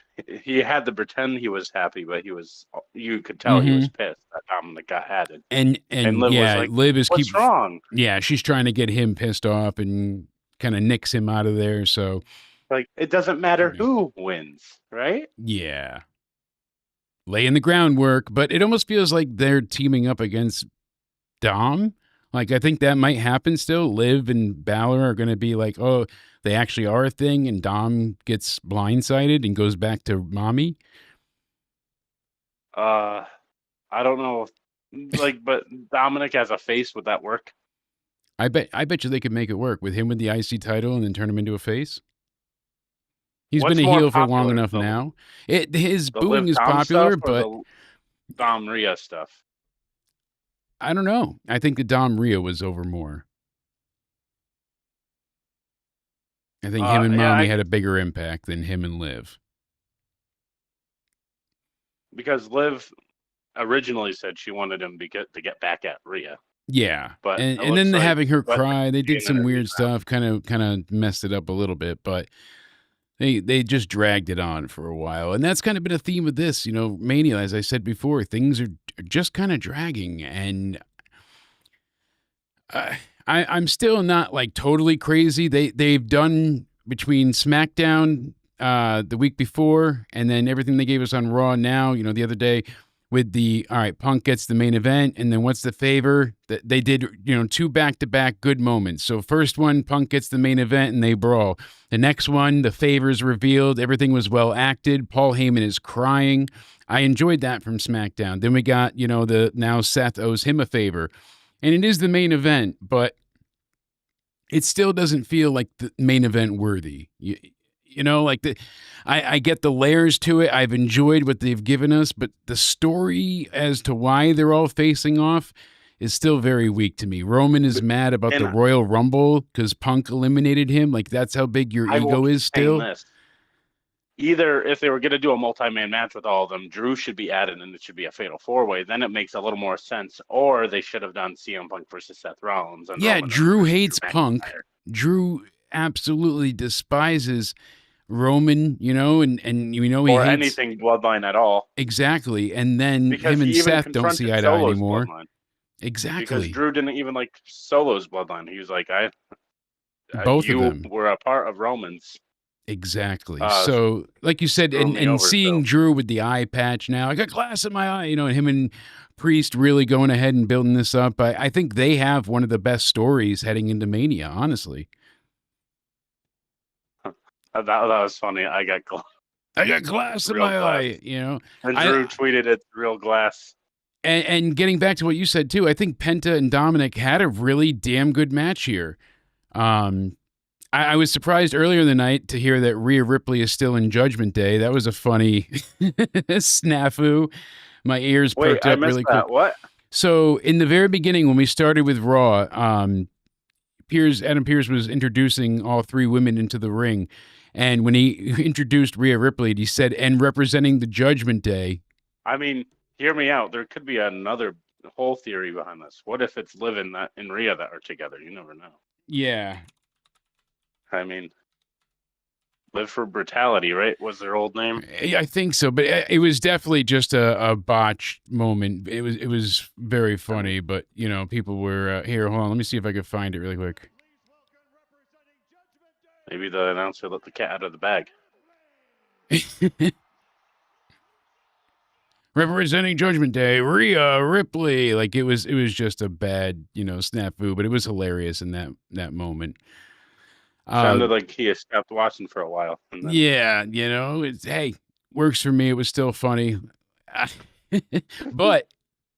He had to pretend he was happy, but you could tell he was pissed that Dominic got added. And Liv was yeah, like, Liv is "What's wrong?" Yeah, she's trying to get him pissed off and kind of nix him out of there. So Like, it doesn't matter who wins, right? yeah, laying the groundwork, but it almost feels like they're teaming up against Dom. Like, I think that might happen still. Liv and Balor are going to be like, oh, they actually are a thing, and Dom gets blindsided and goes back to mommy. I don't know. Like, but Dominic as a face, would that work? I bet you they could make it work with him with the IC title and then turn him into a face. He's What's been a more heel for long popular, enough now. His the booing Liv is Dom popular, stuff or but the Dom Rhea stuff? I don't know. I think the Dom Rhea was over more. I think him and Mommy had a bigger impact than him and Liv. Because Liv originally said she wanted him to get back at Rhea. Yeah, But and then like having her cry, they did some weird round. stuff, kind of messed it up a little bit, but they just dragged it on for a while, and that's kind of been a theme of this, Mania. As I said before, things are just kind of dragging, and I'm still not like totally crazy. They've done between SmackDown the week before, and then everything they gave us on Raw now. The other day. With all right, Punk gets the main event, and then what's the favor? They did, 2 back-to-back good moments. So first one, Punk gets the main event, and they brawl. The next one, the favor's revealed. Everything was well acted. Paul Heyman is crying. I enjoyed that from SmackDown. Then we got, now Seth owes him a favor. And it is the main event, but it still doesn't feel like the main event worthy. I get the layers to it. I've enjoyed what they've given us, but the story as to why they're all facing off is still very weak to me. Roman is mad about the Royal Rumble because Punk eliminated him. Like, that's how big your ego is still. Either if they were going to do a multi-man match with all of them, Drew should be added and it should be a fatal 4-way. Then it makes a little more sense. Or they should have done CM Punk versus Seth Rollins. And Roman Drew hates Punk. Drew absolutely despises Roman, and he or hates anything bloodline at all. Exactly. And then because him and Seth don't see eye to eye anymore. Bloodline. Exactly. Because Drew didn't even like Solo's bloodline. He was like, both of them were a part of Roman's. Exactly. So, like you said, and seeing Drew with the eye patch now, I got glass in my eye, and him and Priest really going ahead and building this up. I think they have one of the best stories heading into Mania, honestly. That was funny. I got glass in my eye, And Drew tweeted it's real glass. And getting back to what you said, too, I think Penta and Dominic had a really damn good match here. I was surprised earlier in the night to hear that Rhea Ripley is still in Judgment Day. That was a funny snafu. My ears perked up really quick. What? So in the very beginning, when we started with Raw, Adam Pearce was introducing all 3 women into the ring. And when he introduced Rhea Ripley, he said, and representing the Judgment Day. I mean, hear me out. There could be another whole theory behind this. What if it's Liv and Rhea that are together? You never know. Yeah. I mean, Live for Brutality, right? Was their old name? I think so, but it was definitely just a botched moment. It was very funny, but people were here. Hold on, let me see if I can find it really quick. Maybe the announcer let the cat out of the bag. Representing Judgment Day, Rhea Ripley. Like it was just a bad snafu, but it was hilarious in that moment. Sounded like he had stopped watching for a while. Yeah, it's works for me. It was still funny. But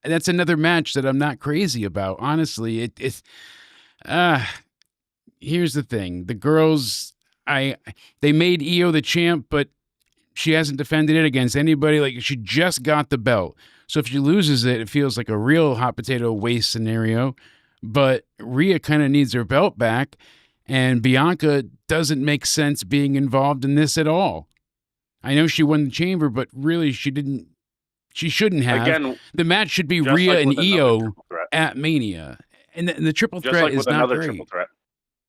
that's another match that I'm not crazy about. Honestly, here's the thing. The girls, they made Io the champ, but she hasn't defended it against anybody. Like, she just got the belt. So if she loses it, it feels like a real hot potato waste scenario. But Rhea kind of needs her belt back. And Bianca doesn't make sense being involved in this at all. I know she won the chamber, but really she shouldn't have. Again, the match should be Rhea and Io at Mania. And the triple threat is not great. Triple threat.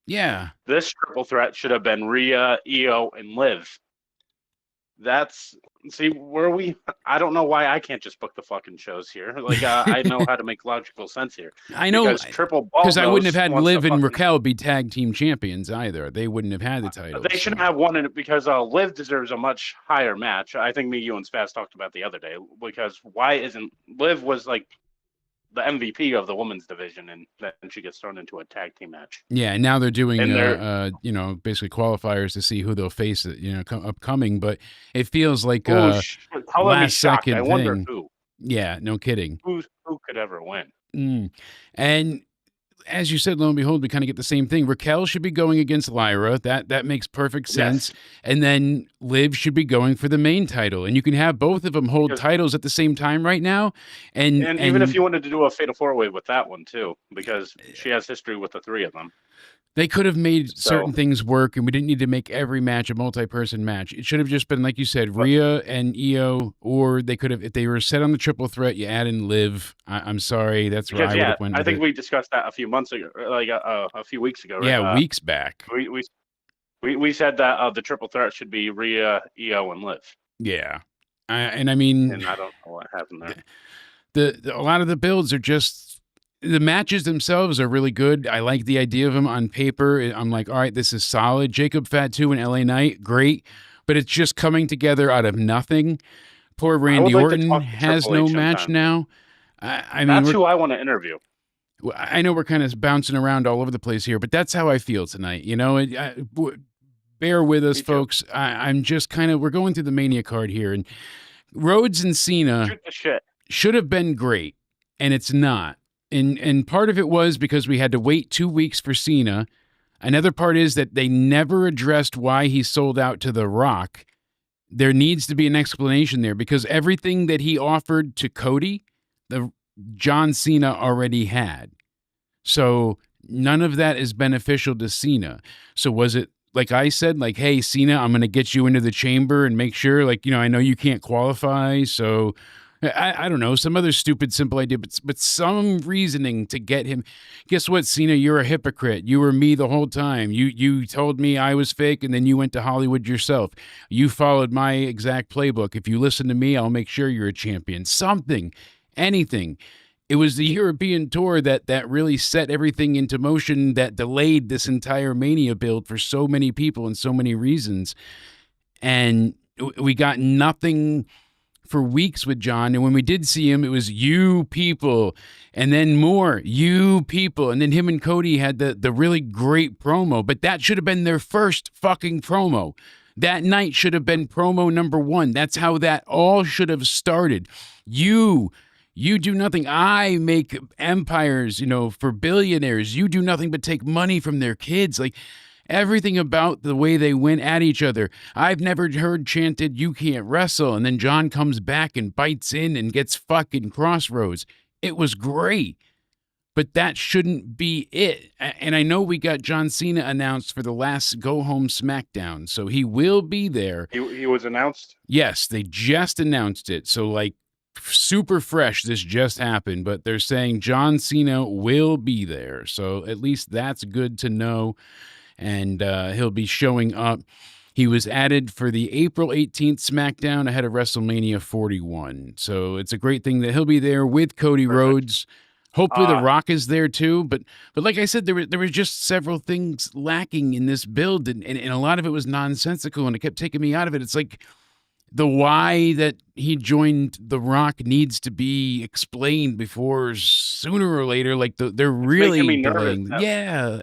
Yeah. This triple threat should have been Rhea, Io, and Liv. That's see where we. I don't know why I can't just book the fucking shows here. Like I know how to make logical sense here. I know, because Triple because I wouldn't Baldnose have had wants to Liv and fucking- Raquel be tag team champions either. They wouldn't have had the title. They shouldn't have won it because Liv deserves a much higher match. I think me, you, and Spaz talked about the other day. Because why isn't Liv was like the MVP of the women's division, and then she gets thrown into a tag team match. Yeah, and now they're doing, And they're- basically qualifiers to see who they'll face, upcoming. But it feels like Color me last shocked. second I wonder thing. who Yeah, no kidding. who could ever win. And as you said, lo and behold, we kind of get the same thing. Raquel should be going against Lyra. That makes perfect sense. Yes. And then Liv should be going for the main title. And you can have both of them hold Because- titles at the same time right now. And even if you wanted to do a fatal four-way with that one too, because she has history with the three of them. they could have made So- certain things work, and we didn't need to make every match a multi-person match. It should have just been, like you said, Rhea and Io, or they could have, if they were set on the triple threat, you add in Liv. I'm sorry, that's where I Because would have went I with think it. we discussed that a few months ago, like a few weeks ago. Right? Yeah, weeks back. We said that the triple threat should be Rhea, Io, and Liv, Yeah. And I mean, and I don't know what happened there. a lot of the builds are just, the matches themselves are really good. I like the idea of them on paper. I'm like, all right, this is solid. Jacob Fatu and LA Knight, great. But it's just coming together out of nothing. Poor Randy like to Orton talk to has Triple no H match sometime. now. I mean, That's who I want to interview. I know we're kind of bouncing around all over the place here, but that's how I feel tonight. Bear with us, Me too. folks. I'm just kind of, we're going through the Mania card here. And Rhodes and Cena Shoot the shit. should have been great, and it's not. And part of it was because we had to wait 2 weeks for Cena. Another part is that they never addressed why he sold out to The Rock. There needs to be an explanation there, because everything that he offered to Cody, the John Cena already had. So none of that is beneficial to Cena. So was it, like I said, like, hey, Cena, I'm going to get you into the chamber and make sure, like, I know you can't qualify, so I don't know, some other stupid, simple idea, but some reasoning to get him. Guess what, Cena? You're a hypocrite. You were me the whole time. You told me I was fake, and then you went to Hollywood yourself. You followed my exact playbook. If you listen to me, I'll make sure you're a champion. Something, anything. It was the European tour that really set everything into motion, that delayed this entire Mania build for so many people and so many reasons. And we got nothing for weeks with John, and when we did see him, it was you people, and then more you people, and then him and Cody had the really great promo, but that should have been their first fucking promo. That night should have been promo number one. That's how that all should have started. You do nothing. I make empires, for billionaires. You do nothing but take money from their kids. Like, everything about the way they went at each other. I've never heard chanted, "You can't wrestle." And then John comes back and bites in and gets fucking Crossroads. It was great. But that shouldn't be it. And I know we got John Cena announced for the last Go Home SmackDown, so he will be there. He was announced. Yes, they just announced it. So, like, super fresh, this just happened. But they're saying John Cena will be there. So at least that's good to know. And he'll be showing up. He was added for the April 18th SmackDown ahead of WrestleMania 41. So it's a great thing that he'll be there with Cody Rhodes. Hopefully The Rock is there too. But like I said, there was just several things lacking in this build, and a lot of it was nonsensical, and it kept taking me out of it. It's like the why that he joined The Rock needs to be explained before sooner or later. Like they're really making me nervous delaying. that- Yeah.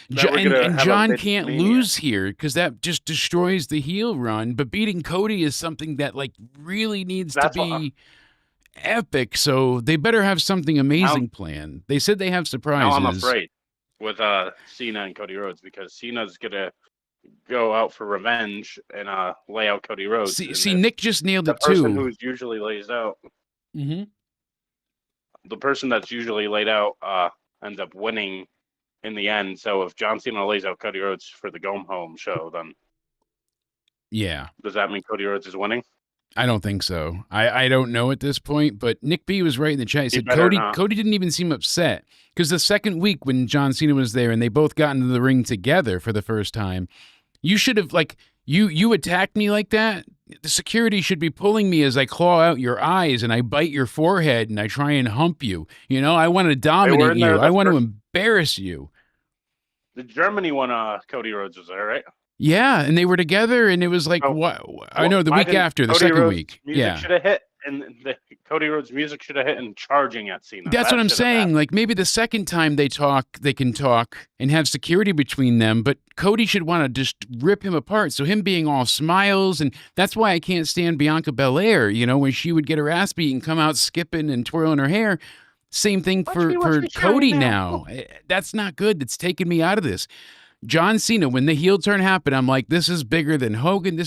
that we're And gonna have a John big can't Mania. lose here because that just destroys the heel run. But beating Cody is something that like really needs That's to what be epic. So they better have something amazing planned. They said they have Now surprises. I'm afraid with Cena and Cody Rhodes, because Cena's gonna go out for revenge and lay out Cody Rhodes. See, and Nick just nailed the it person too. who's usually lays out, Mm-hmm. the person that's usually laid out ends up winning in the end. So if John Cena lays out Cody Rhodes for the Go Home show, then Yeah. does that mean Cody Rhodes is winning? I don't think so. I don't know at this point, but Nick B was right in the chat. He said better not. Cody didn't even seem upset because the second week when John Cena was there and they both got into the ring together for the first time, you should have you attacked me like that the security should be pulling me as I claw out your eyes and I bite your forehead and I try and hump you. You know, I want to dominate in there you. I the want to first- embarrass you. The Germany one, Cody Rhodes was there, right? Yeah, and they were together, and it was like, Oh, what? I know the why week didn't after, the Cody second Rhodes' week. music Yeah. should have hit, and Cody Rhodes' music should have hit and charging at Cena. That's That what I'm should have saying. happened. Like maybe the second time they can talk and have security between them, but Cody should want to just rip him apart. So him being all smiles, and that's why I can't stand Bianca Belair, you know, when she would get her ass beat and come out skipping and twirling her hair. Same thing for Cody now. That's not good. It's taken me out of this. John Cena, when the heel turn happened, I'm like, this is bigger than Hogan.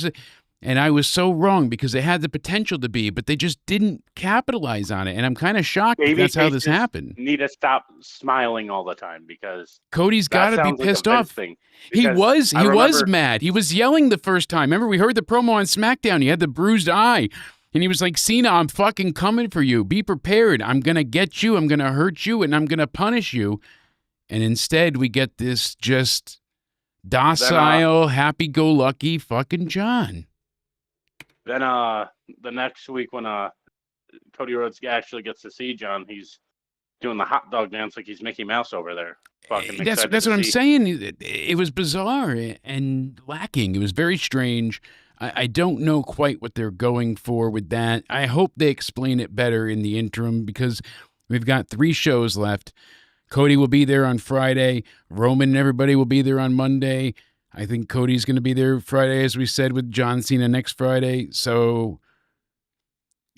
And I was so wrong because they had the potential to be, but they just didn't capitalize on it. And I'm kind of shocked that that's how this happened. Need to stop smiling all the time because Cody's got to be pissed off. He was mad. He was yelling the first time. Remember, we heard the promo on SmackDown. He had the bruised eye. And he was like, Cena, I'm fucking coming for you. Be prepared. I'm going to get you. I'm going to hurt you. And I'm going to punish you. And instead, we get this just docile, happy-go-lucky fucking John. Then the next week when Cody Rhodes actually gets to see John, he's doing the hot dog dance like he's Mickey Mouse over there. That's what I'm saying. It was bizarre and lacking. It was very strange. I don't know quite what they're going for with that. I hope they explain it better in the interim because we've got 3 shows left. Cody will be there on Friday. Roman and everybody will be there on Monday. I think Cody's going to be there Friday, as we said, with John Cena next Friday. So,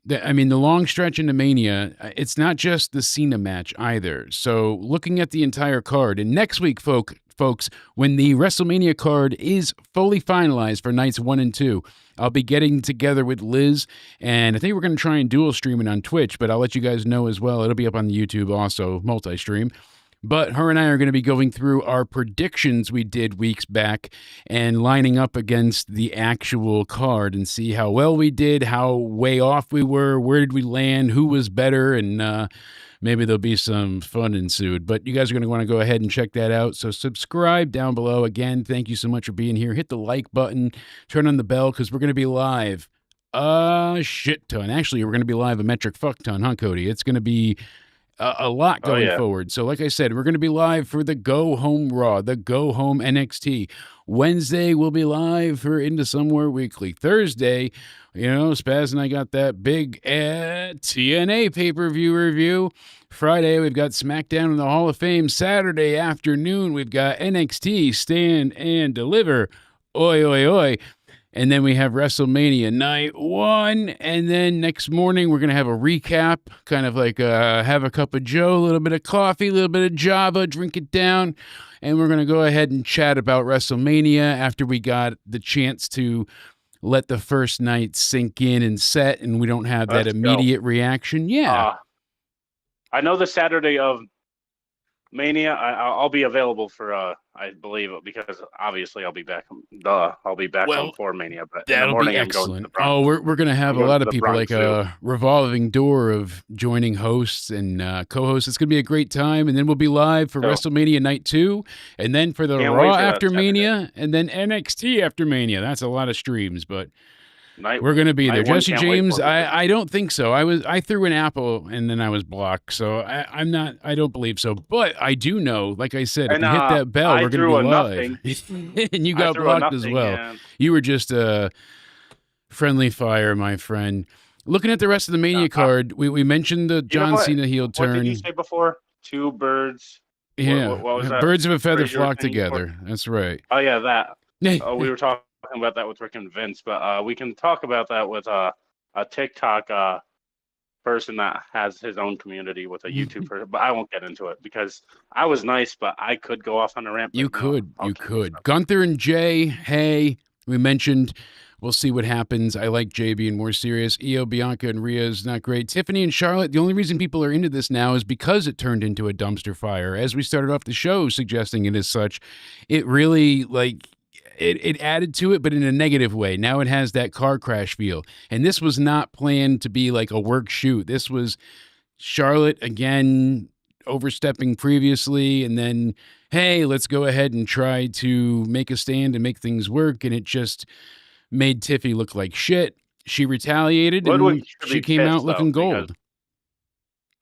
the long stretch into Mania, it's not just the Cena match either. So, looking at the entire card, and next week, folks, when the WrestleMania card is fully finalized for nights 1 and 2, I'll be getting together with Liz, and I think we're going to try and dual stream it on Twitch, but I'll let you guys know as well. It'll be up on the YouTube also, multi-stream. But her and I are going to be going through our predictions we did weeks back and lining up against the actual card and see how well we did, how way off we were, where did we land, who was better, and maybe there'll be some fun ensued. But you guys are going to want to go ahead and check that out. So subscribe down below. Again, thank you so much for being here. Hit the like button, turn on the bell, because we're going to be live a shit ton. Actually, we're going to be live a metric fuck ton, huh, Cody? It's going to be a lot going forward. So like I said, we're going to be live for the Go Home Raw, the Go Home NXT. Wednesday, we'll be live for Into Somewhere Weekly. Thursday, Spaz and I got that big TNA pay-per-view review. Friday, we've got SmackDown in the Hall of Fame. Saturday afternoon, we've got NXT Stand and Deliver. Oi, oi, oi. And then we have WrestleMania night 1. And then next morning, we're going to have a recap, kind of like have a cup of Joe, a little bit of coffee, a little bit of Java, drink it down. And we're going to go ahead and chat about WrestleMania after we got the chance to let the first night sink in and set, and we don't have that immediate reaction. Yeah. I know the Saturday of Mania, I'll be available for, I believe, because obviously I'll be back. I'll be back home for Mania. But in the morning, I'm going to the Bronx. We're going to have a lot of people, like a revolving door of joining hosts and co-hosts. It's going to be a great time. And then we'll be live for WrestleMania Night 2. And then for the Raw after Mania. And then NXT after Mania. That's a lot of streams, but we're going to be there. Jesse James, I don't think so. I threw an apple and then I was blocked. So I don't believe so. But I do know, like I said, if you hit that bell, we're going to be live. And you got blocked as well. Man. You were just a friendly fire, my friend. Looking at the rest of the Mania card, we mentioned the John Cena heel turn. What did you say before? 2 birds. Yeah. What was that? Birds of a feather flock together. That's right. Oh, yeah, that. We were talking about that with Rick and Vince, but we can talk about that with a TikTok person that has his own community with a YouTube person, but I won't get into it because I was nice, but I could go off on a rant. You could. Gunther and Jay, hey, we mentioned we'll see what happens. I like Jay being more serious. Io, Bianca, and Rhea is not great. Tiffany and Charlotte, the only reason people are into this now is because it turned into a dumpster fire. As we started off the show suggesting it as such, it really, it added to it, but in a negative way. Now it has that car crash feel. And this was not planned to be like a work shoot. This was Charlotte, again, overstepping previously, and then, hey, let's go ahead and try to make a stand and make things work. And it just made Tiffy look like shit. She retaliated, Ludwig and should she be came out pissed, though, looking gold.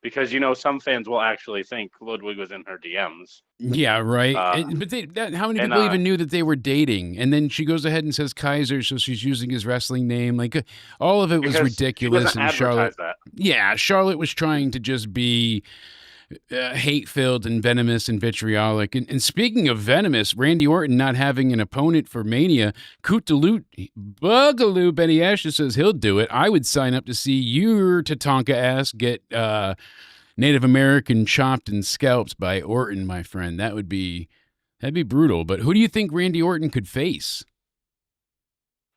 Because some fans will actually think Ludwig was in her DMs. Yeah, right. Uh, But how many and, people even knew that they were dating? And then she goes ahead and says Kaiser, so she's using his wrestling name. Like all of it was because ridiculous. She doesn't And Charlotte, advertise that. yeah, Charlotte was trying to just be hate-filled and venomous and vitriolic. And speaking of venomous, Randy Orton not having an opponent for Mania, Coot de Loot, Bugaloo, Benny Asher says he'll do it. I would sign up to see your Tatanka ass get Native American chopped and scalped by Orton, my friend. That'd be brutal. But who do you think Randy Orton could face?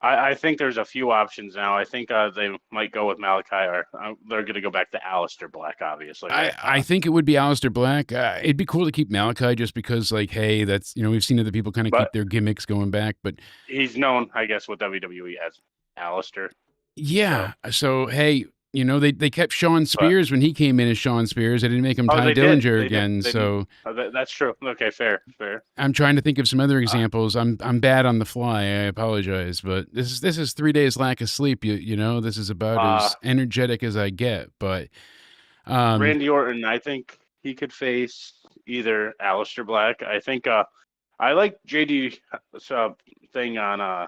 I think there's a few options now. I think they might go with Malachi, or they're going to go back to Aleister Black, obviously. Right? I think it would be Aleister Black. It'd be cool to keep Malachi just because, like, hey, that's, we've seen other people kind of keep their gimmicks going back. But he's known, I guess, with WWE as Aleister. Yeah. So hey, they kept Sean Spears when he came in as Sean Spears. They didn't make him Ty Dillinger again. So that's true. Okay, fair. I'm trying to think of some other examples. I'm bad on the fly. I apologize, but this is 3 days lack of sleep. You know, this is about as energetic as I get. But Randy Orton, I think he could face either Aleister Black. I think I like JD thing on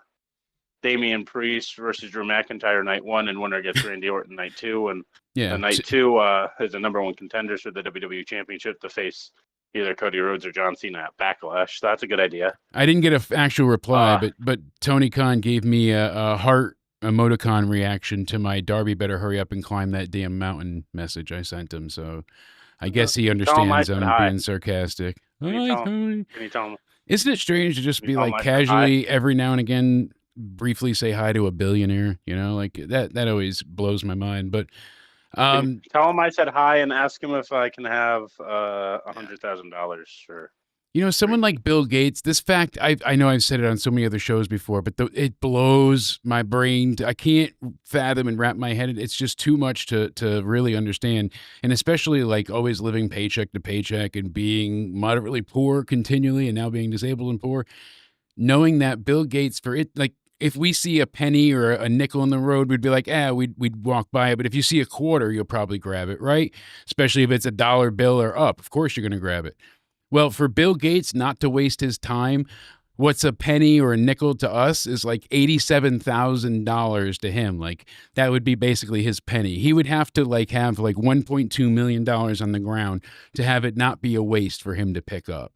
Damian Priest versus Drew McIntyre night 1, and winner gets Randy Orton night 2, and night 2 is the number 1 contenders for the WWE Championship to face either Cody Rhodes or John Cena at Backlash. So that's a good idea. I didn't get an actual reply, but Tony Khan gave me a heart emoticon reaction to my Darby better hurry up and climb that damn mountain message I sent him. So I guess he understands I'm being sarcastic. Can you tell him? Isn't it strange to just be like casually every now and again briefly say hi to a billionaire? Like that always blows my mind. But tell him I said hi and ask him if I can have $100,000 for someone like Bill Gates. This fact, I know I've said it on so many other shows before, but it blows my brain. I can't fathom and wrap my head. It's just too much to really understand. And especially like always living paycheck to paycheck and being moderately poor continually and now being disabled and poor. Knowing that Bill Gates, for it, like if we see a penny or a nickel in the road, we'd be like, we'd walk by it. But if you see a quarter, you'll probably grab it, right? Especially if it's a dollar bill or up. Of course, you're going to grab it. Well, for Bill Gates not to waste his time, what's a penny or a nickel to us is like $87,000 to him. Like that would be basically his penny. He would have to have $1.2 million on the ground to have it not be a waste for him to pick up.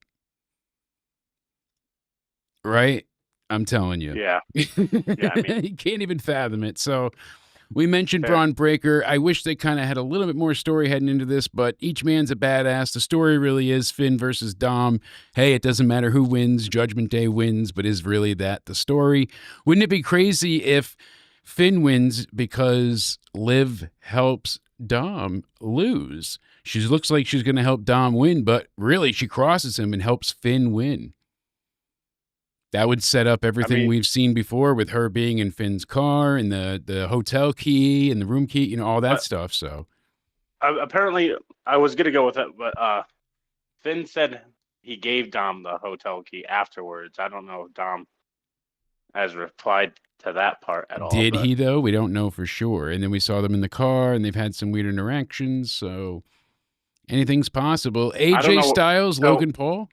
Right? I'm telling you. Yeah. You can't even fathom it. So we mentioned Braun Breaker. I wish they kind of had a little bit more story heading into this, but each man's a badass. The story really is Finn versus Dom. Hey, it doesn't matter who wins. Judgment Day wins, but is really that the story? Wouldn't it be crazy if Finn wins because Liv helps Dom lose? She looks like she's going to help Dom win, but really she crosses him and helps Finn win. That would set up everything we've seen before with her being in Finn's car and the hotel key and the room key, all that stuff. So apparently I was going to go with it, but Finn said he gave Dom the hotel key afterwards. I don't know if Dom has replied to that part at all. Did he, though? We don't know for sure. And then we saw them in the car and they've had some weird interactions. So anything's possible. AJ Styles, Logan Paul.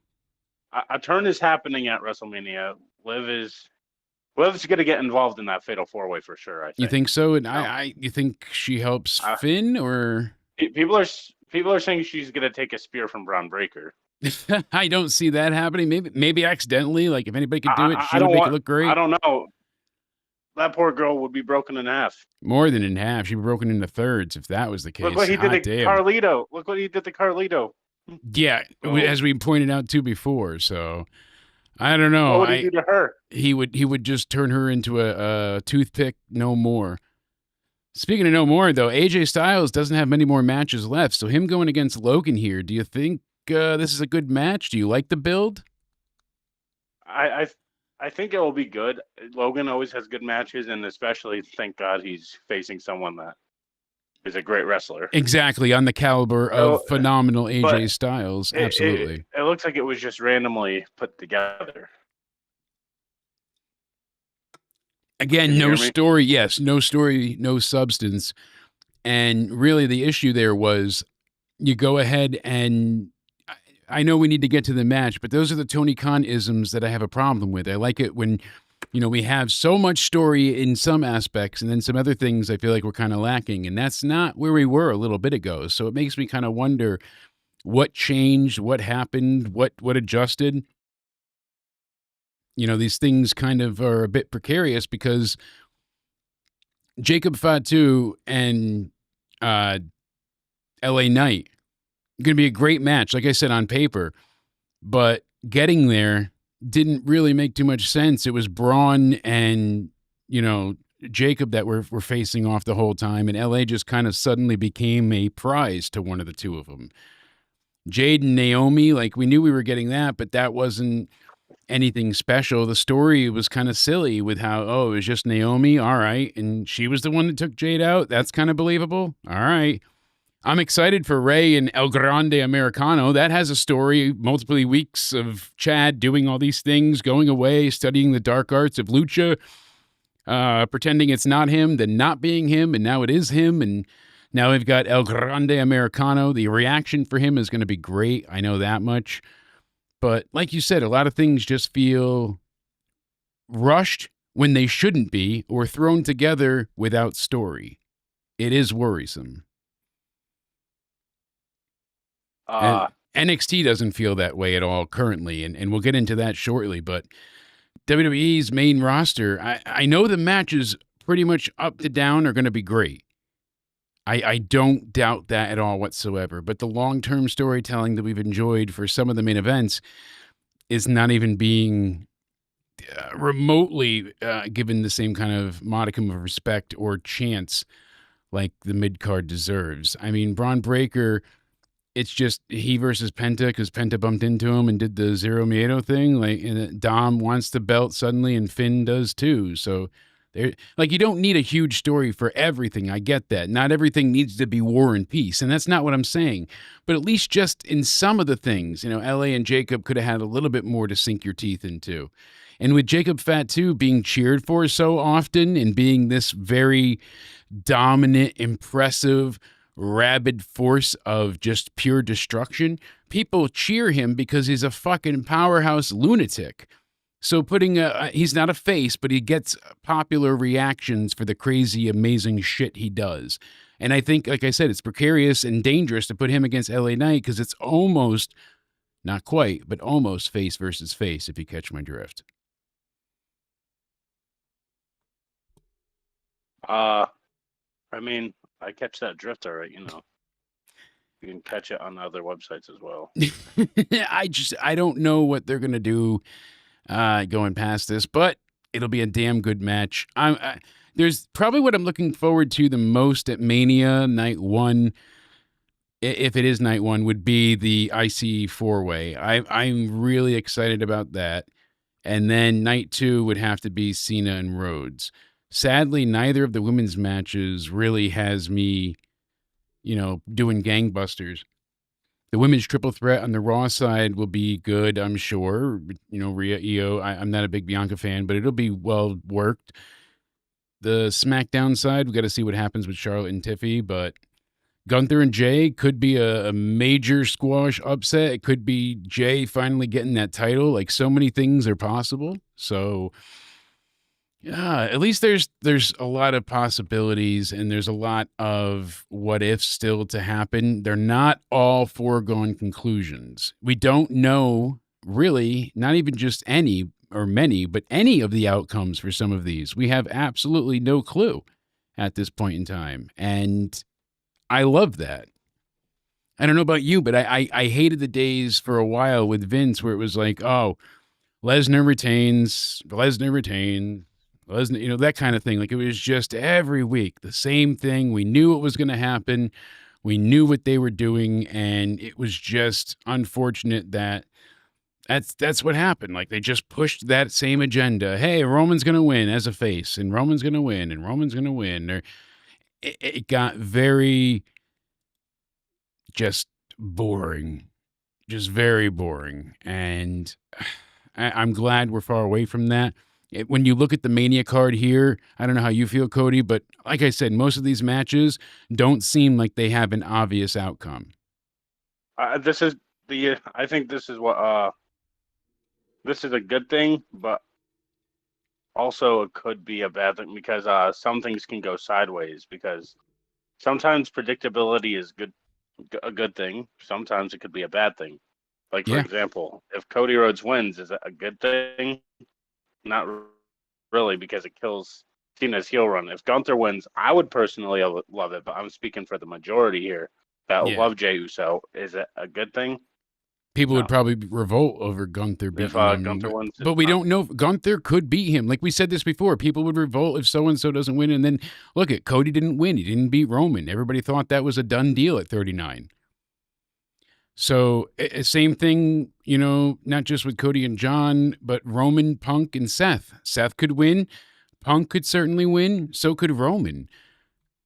A turn is happening at WrestleMania. Liv's going to get involved in that fatal 4-way for sure. I think. You think so? And you think she helps Finn, or people are saying she's going to take a spear from Braun Breaker. I don't see that happening. Maybe accidentally. Like if anybody could do it, she would make it look great. I don't know. That poor girl would be broken in half. More than in half. She'd be broken into thirds if that was the case. Look what he did to Carlito. Look what he did to Carlito. Yeah, as we pointed out too before. So I don't know. What would he do to her? He would just turn her into a toothpick. No more. Speaking of no more, though, AJ Styles doesn't have many more matches left. So him going against Logan here, do you think this is a good match? Do you like the build? I think it will be good. Logan always has good matches, and especially, thank God, he's facing someone that is a great wrestler. Exactly, on the caliber of phenomenal AJ Styles. Absolutely. It looks like it was just randomly put together. Again, Can you no hear me? story. Yes, no story, no substance. And really, the issue there was you go ahead and I know we need to get to the match, but those are the Tony Khan isms that I have a problem with. I like it when, we have so much story in some aspects and then some other things I feel like we're kind of lacking. And that's not where we were a little bit ago. So it makes me kind of wonder what changed, what happened, what adjusted. These things kind of are a bit precarious because Jacob Fatu and LA Knight going to be a great match, like I said, on paper, but getting there didn't really make too much sense. It was Braun and, Jacob that were facing off the whole time, and LA just kind of suddenly became a prize to one of the two of them. Jade and Naomi, like we knew we were getting that, but that wasn't anything special. The story was kind of silly with how, it was just Naomi, all right, and she was the one that took Jade out. That's kind of believable. All right. I'm excited for Ray and El Grande Americano. That has a story, multiple weeks of Chad doing all these things, going away, studying the dark arts of lucha, pretending it's not him, then not being him, and now it is him. And now we've got El Grande Americano. The reaction for him is going to be great. I know that much. But like you said, a lot of things just feel rushed when they shouldn't be or thrown together without story. It is worrisome. And NXT doesn't feel that way at all currently, and we'll get into that shortly. But WWE's main roster, I know the matches pretty much up to down are going to be great. I don't doubt that at all whatsoever. But the long-term storytelling that we've enjoyed for some of the main events is not even being remotely given the same kind of modicum of respect or chance like the mid-card deserves. I mean, Braun Breaker, it's just he versus Penta because Penta bumped into him and did the Zero Miedo thing. Like, and Dom wants the belt suddenly, and Finn does too. So, you don't need a huge story for everything. I get that. Not everything needs to be war and peace, and that's not what I'm saying. But at least just in some of the things, LA and Jacob could have had a little bit more to sink your teeth into. And with Jacob Fatu being cheered for so often and being this very dominant, impressive, rabid force of just pure destruction, people cheer him because he's a fucking powerhouse lunatic. So he's not a face, but he gets popular reactions for the crazy, amazing shit he does. And I think, like I said, it's precarious and dangerous to put him against LA Knight because it's almost, not quite, but almost face versus face, if you catch my drift. I mean, I catch that drift all right, You can catch it on other websites as well. I don't know what they're going to do going past this, but it'll be a damn good match. There's probably what I'm looking forward to the most at Mania Night 1, if it is Night 1, would be the IC 4-way. I'm really excited about that. And then Night 2 would have to be Cena and Rhodes. Sadly, neither of the women's matches really has me, doing gangbusters. The women's triple threat on the Raw side will be good, I'm sure. Rhea, Io, I'm not a big Bianca fan, but it'll be well worked. The SmackDown side, we got to see what happens with Charlotte and Tiffy, but Gunther and Jay could be a major squash upset. It could be Jay finally getting that title. Like, so many things are possible. So, yeah, at least there's a lot of possibilities and there's a lot of what ifs still to happen. They're not all foregone conclusions. We don't know really, not even just any or many, but any of the outcomes for some of these. We have absolutely no clue at this point in time. And I love that. I don't know about you, but I hated the days for a while with Vince where it was like, oh, Lesnar retains, that kind of thing. Like, it was just every week the same thing. We knew what was going to happen. We knew what they were doing, and it was just unfortunate that that's what happened. Like, they just pushed that same agenda. Hey, Roman's going to win as a face, and Roman's going to win, and Roman's going to win. It got very just boring, just very boring. And I'm glad we're far away from that. When you look at the Mania card here, I don't know how you feel, Cody, but like I said, most of these matches don't seem like they have an obvious outcome. This is the. I think this is what. This is a good thing, but also it could be a bad thing because some things can go sideways. Because sometimes predictability is a good thing. Sometimes it could be a bad thing. Like for Yeah. example, if Cody Rhodes wins, is it a good thing? Not really, because it kills Cena's heel run. If Gunther wins, I would personally love it, but I'm speaking for the majority here that Yeah. love Jey Uso. Is it a good thing? People would No. probably revolt over Gunther If beating him. Gunther wins, But we don't know. Gunther could beat him. Like we said this before, people would revolt if so-and-so doesn't win. And then, look at Cody didn't win. He didn't beat Roman. Everybody thought that was a done deal at 39. So, same thing, not just with Cody and John, but Roman, Punk, and Seth. Seth could win. Punk could certainly win. So could Roman.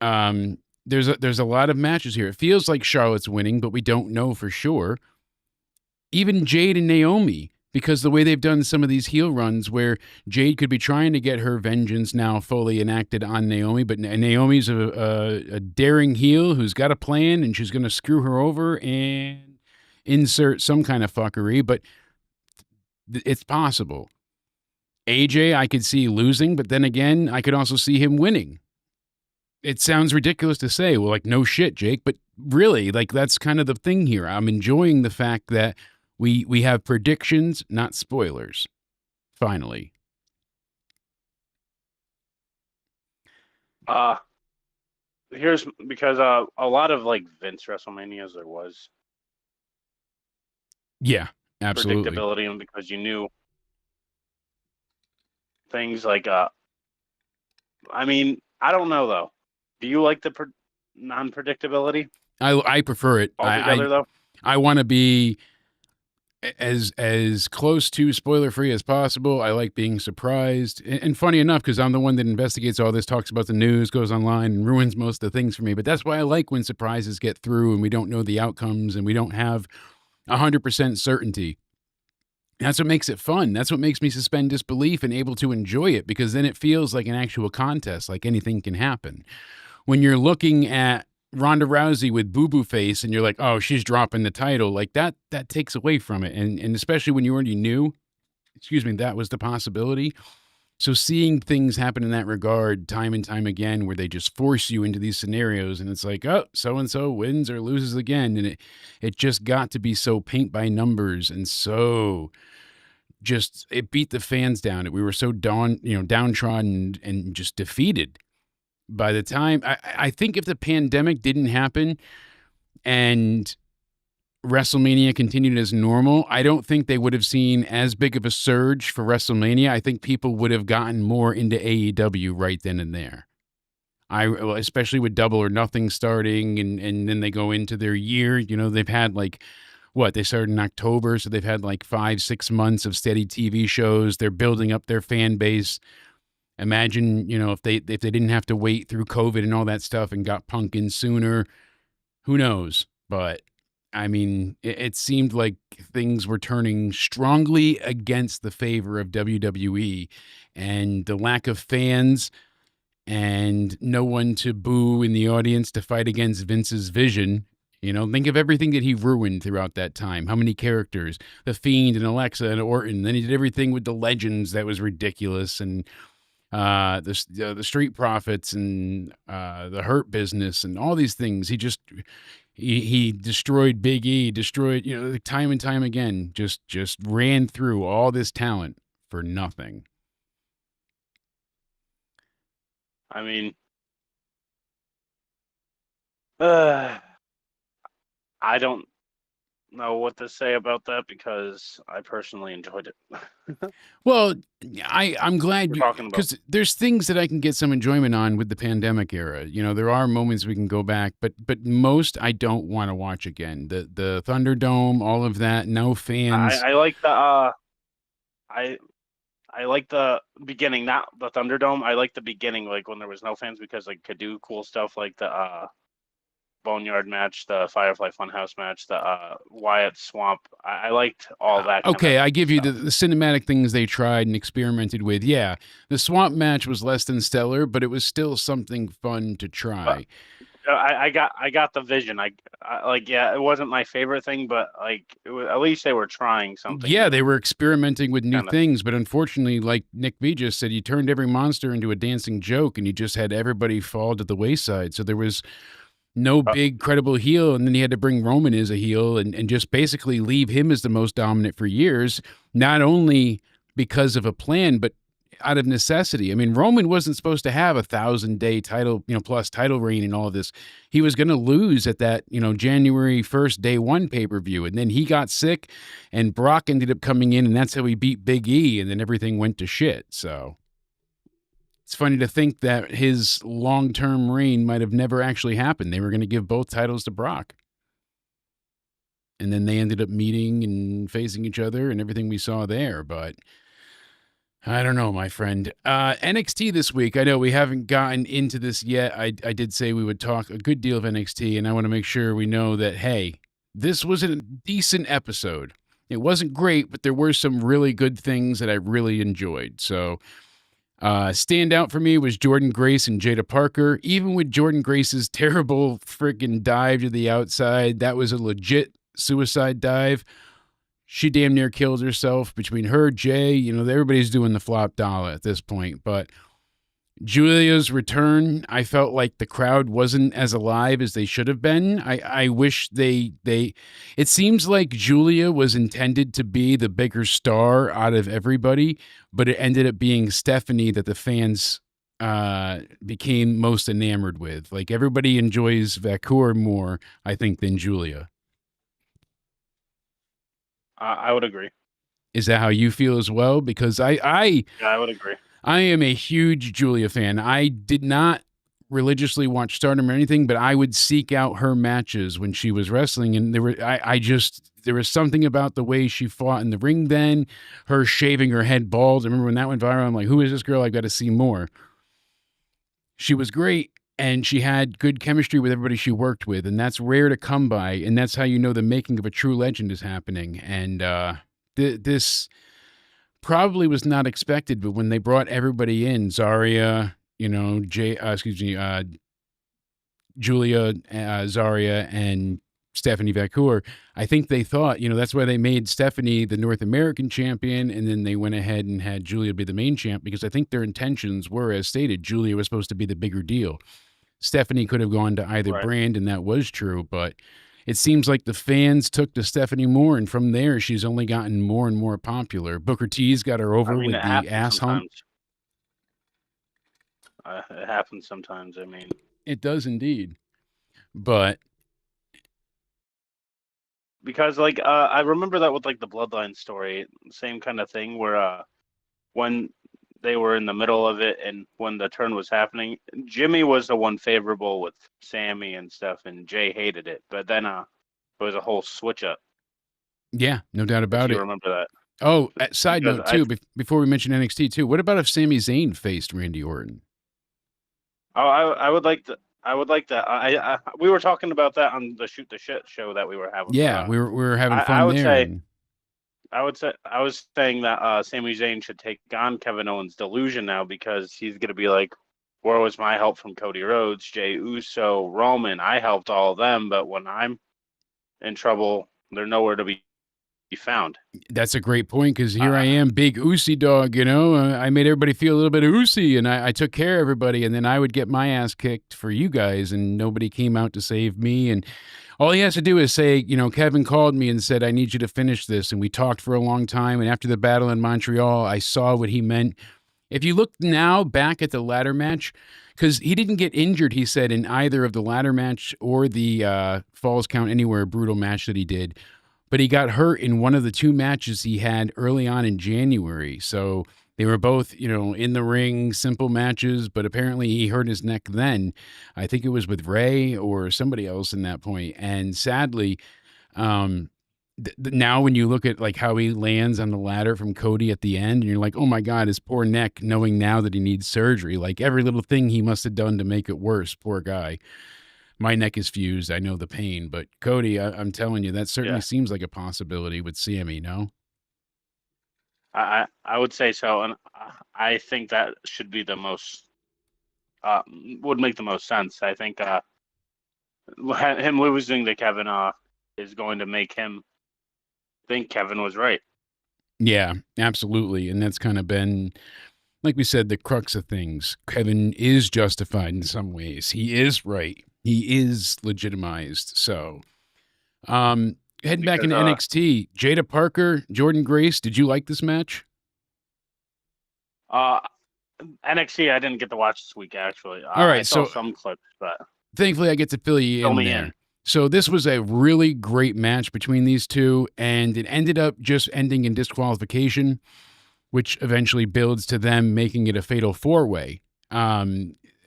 There's a lot of matches here. It feels like Charlotte's winning, but we don't know for sure. Even Jade and Naomi, because the way they've done some of these heel runs where Jade could be trying to get her vengeance now fully enacted on Naomi, but Naomi's a daring heel who's got a plan and she's going to screw her over and insert some kind of fuckery, but it's possible. AJ, I could see losing, but then again, I could also see him winning. It sounds ridiculous to say, well, like, no shit, Jake, but really, like, that's kind of the thing here. I'm enjoying the fact that we have predictions, not spoilers. Finally. Here's because a lot of like Vince WrestleManias there was Yeah, absolutely. predictability, and because you knew things like I mean, I don't know though. Do you like the non-predictability I prefer it. altogether though? I want to be as close to spoiler free as possible. I like being surprised. And funny enough, because I'm the one that investigates all this, talks about the news, goes online and ruins most of the things for me. But that's why I like when surprises get through and we don't know the outcomes and we don't have 100% certainty. That's what makes it fun. That's what makes me suspend disbelief and able to enjoy it, because then it feels like an actual contest, like anything can happen. When you're looking at Ronda Rousey with boo-boo face and you're like, oh, she's dropping the title, like that takes away from it. And especially when you already knew, that was the possibility. So seeing things happen in that regard time and time again, where they just force you into these scenarios and it's like, oh, so-and-so wins or loses again. And it just got to be so paint by numbers and so just, it beat the fans down. We were so downtrodden and just defeated. By the time, I think if the pandemic didn't happen and WrestleMania continued as normal, I don't think they would have seen as big of a surge for WrestleMania. I think people would have gotten more into AEW right then and there. Especially with Double or Nothing starting and then they go into their year. They've had they started in October, so they've had 5-6 months of steady TV shows. They're building up their fan base. Imagine, if they didn't have to wait through COVID and all that stuff and got Punk in sooner, who knows? But I mean, it seemed like things were turning strongly against the favor of WWE, and the lack of fans and no one to boo in the audience to fight against Vince's vision. Think of everything that he ruined throughout that time. How many characters? The Fiend and Alexa and Orton. Then he did everything with the Legends that was ridiculous, and the Street Profits and the Hurt Business and all these things. He destroyed Big E, destroyed, time and time again, just ran through all this talent for nothing. I mean, I don't know what to say about that because I personally enjoyed it. Well, I'm glad, We're talking about- because there's things that I can get some enjoyment on with the pandemic era. There are moments we can go back, but most I don't want to watch again. The Thunderdome, all of that, no fans. I like the I like the beginning, not the Thunderdome. I like the beginning, like when there was no fans, because like could do cool stuff like the Boneyard match, the Firefly Funhouse match, the Wyatt Swamp. I liked all that. Okay, I give you stuff. the cinematic things they tried and experimented with. Yeah, the swamp match was less than stellar, but it was still something fun to try. I got the vision. I like, yeah, it wasn't my favorite thing, but like at least they were trying something. Yeah, new. they were experimenting with new Kinda. things, but unfortunately, like Nick B just said, you turned every monster into a dancing joke, and you just had everybody fall to the wayside. So there was no big credible heel, and then he had to bring Roman as a heel and just basically leave him as the most dominant for years, not only because of a plan, but out of necessity. I mean, Roman wasn't supposed to have 1,000-day title, plus title reign and all of this. He was going to lose at that, January 1st, day one pay-per-view. And then he got sick and Brock ended up coming in, and that's how he beat Big E. And then everything went to shit. So it's funny to think that his long-term reign might have never actually happened. They were going to give both titles to Brock. And then they ended up meeting and facing each other and everything we saw there. But I don't know, my friend. NXT this week. I know we haven't gotten into this yet. I did say we would talk a good deal of NXT, and I want to make sure we know that, hey, this was a decent episode. It wasn't great, but there were some really good things that I really enjoyed. So stand out for me was Jordan Grace and Jada Parker. Even with Jordan Grace's terrible freaking dive to the outside, that was a legit suicide dive. She damn near killed herself. Between her, Jay, everybody's doing the flop dollar at this point. But Julia's return, I felt like the crowd wasn't as alive as they should have been. I wish they it seems like Julia was intended to be the bigger star out of everybody, but it ended up being Stephanie that the fans became most enamored with. Like, everybody enjoys Vacour more, I think, than Julia. I would agree. Is that how you feel as well? Because I would agree. I am a huge Julia fan. I did not religiously watch Stardom or anything, but I would seek out her matches when she was wrestling, and there was something about the way she fought in the ring then, her shaving her head bald. I remember when that went viral, I'm like, who is this girl? I've got to see more. She was great. And she had good chemistry with everybody she worked with, and that's rare to come by, and that's how you know the making of a true legend is happening. And this probably was not expected, but when they brought everybody in, Zarya, Julia, Zarya, and Stephanie Vacour, I think they thought, that's why they made Stephanie the North American champion, and then they went ahead and had Julia be the main champ, because I think their intentions were, as stated, Julia was supposed to be the bigger deal. Stephanie could have gone to either brand, and that was true, but it seems like the fans took to Stephanie more, and from there, she's only gotten more and more popular. Booker T's got her over with the ass hump. It happens sometimes. I mean, it does indeed, but because I remember that with the Bloodline story, same kind of thing where when they were in the middle of it, and when the turn was happening, Jimmy was the one favorable with Sammy and stuff, and Jay hated it. But then it was a whole switch up. Yeah, no doubt about it. You remember that? Oh, side note too, before we mention NXT too, what about if Sami Zayn faced Randy Orton? Oh, I would like to. I would like that. We were talking about that on the Shoot the Shit show that we were having. Yeah, we were having fun there. I was saying that Sami Zayn should take on Kevin Owens' delusion now, because he's going to be like, where was my help from Cody Rhodes, Jey Uso, Roman? I helped all of them, but when I'm in trouble, they're nowhere to be found. That's a great point, because here I am, big Usi dog, I made everybody feel a little bit of Usi, and I took care of everybody, and then I would get my ass kicked for you guys, and nobody came out to save me, and all he has to do is say, Kevin called me and said, I need you to finish this. And we talked for a long time. And after the battle in Montreal, I saw what he meant. If you look now back at the ladder match, because he didn't get injured, he said, in either of the ladder match or the Falls Count Anywhere brutal match that he did. But he got hurt in one of the two matches he had early on in January. So they were both, in the ring, simple matches, but apparently he hurt his neck then. I think it was with Ray or somebody else in that point. And sadly, now when you look at how he lands on the ladder from Cody at the end, and you're like, oh my God, his poor neck, knowing now that he needs surgery, every little thing he must have done to make it worse, poor guy. My neck is fused. I know the pain, but Cody, I'm telling you, that certainly Yeah. seems like a possibility with Sammy, no? I would say so, and I think that should be the most would make the most sense. I think him losing to Kevin is going to make him think Kevin was right. Yeah, absolutely. And that's kind of been, like we said, the crux of things. Kevin is justified in some ways. He is right. He is legitimized. So, heading back into Because, NXT, Jada Parker, Jordan Grace, did you like this match? NXT, I didn't get to watch this week actually. All right, I saw so some clips, but thankfully I get to fill you fill in me there. in. So this was a really great match between these two, and it ended up just ending in disqualification, which eventually builds to them making it a fatal four-way.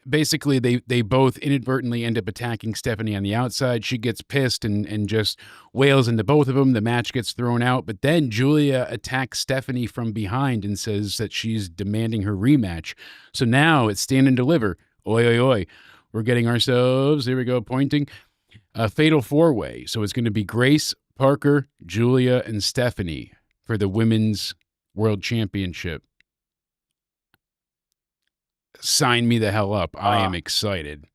Basically, they both inadvertently end up attacking Stephanie on the outside. She gets pissed and just wails into both of them. The match gets thrown out, but then Julia attacks Stephanie from behind and says that she's demanding her rematch. So now it's stand and deliver. Oi, oi, oi. We're getting ourselves, here we go, pointing, a fatal four-way. So it's going to be Grace, Parker, Julia, and Stephanie for the Women's World Championship. Sign me the hell up. I am excited.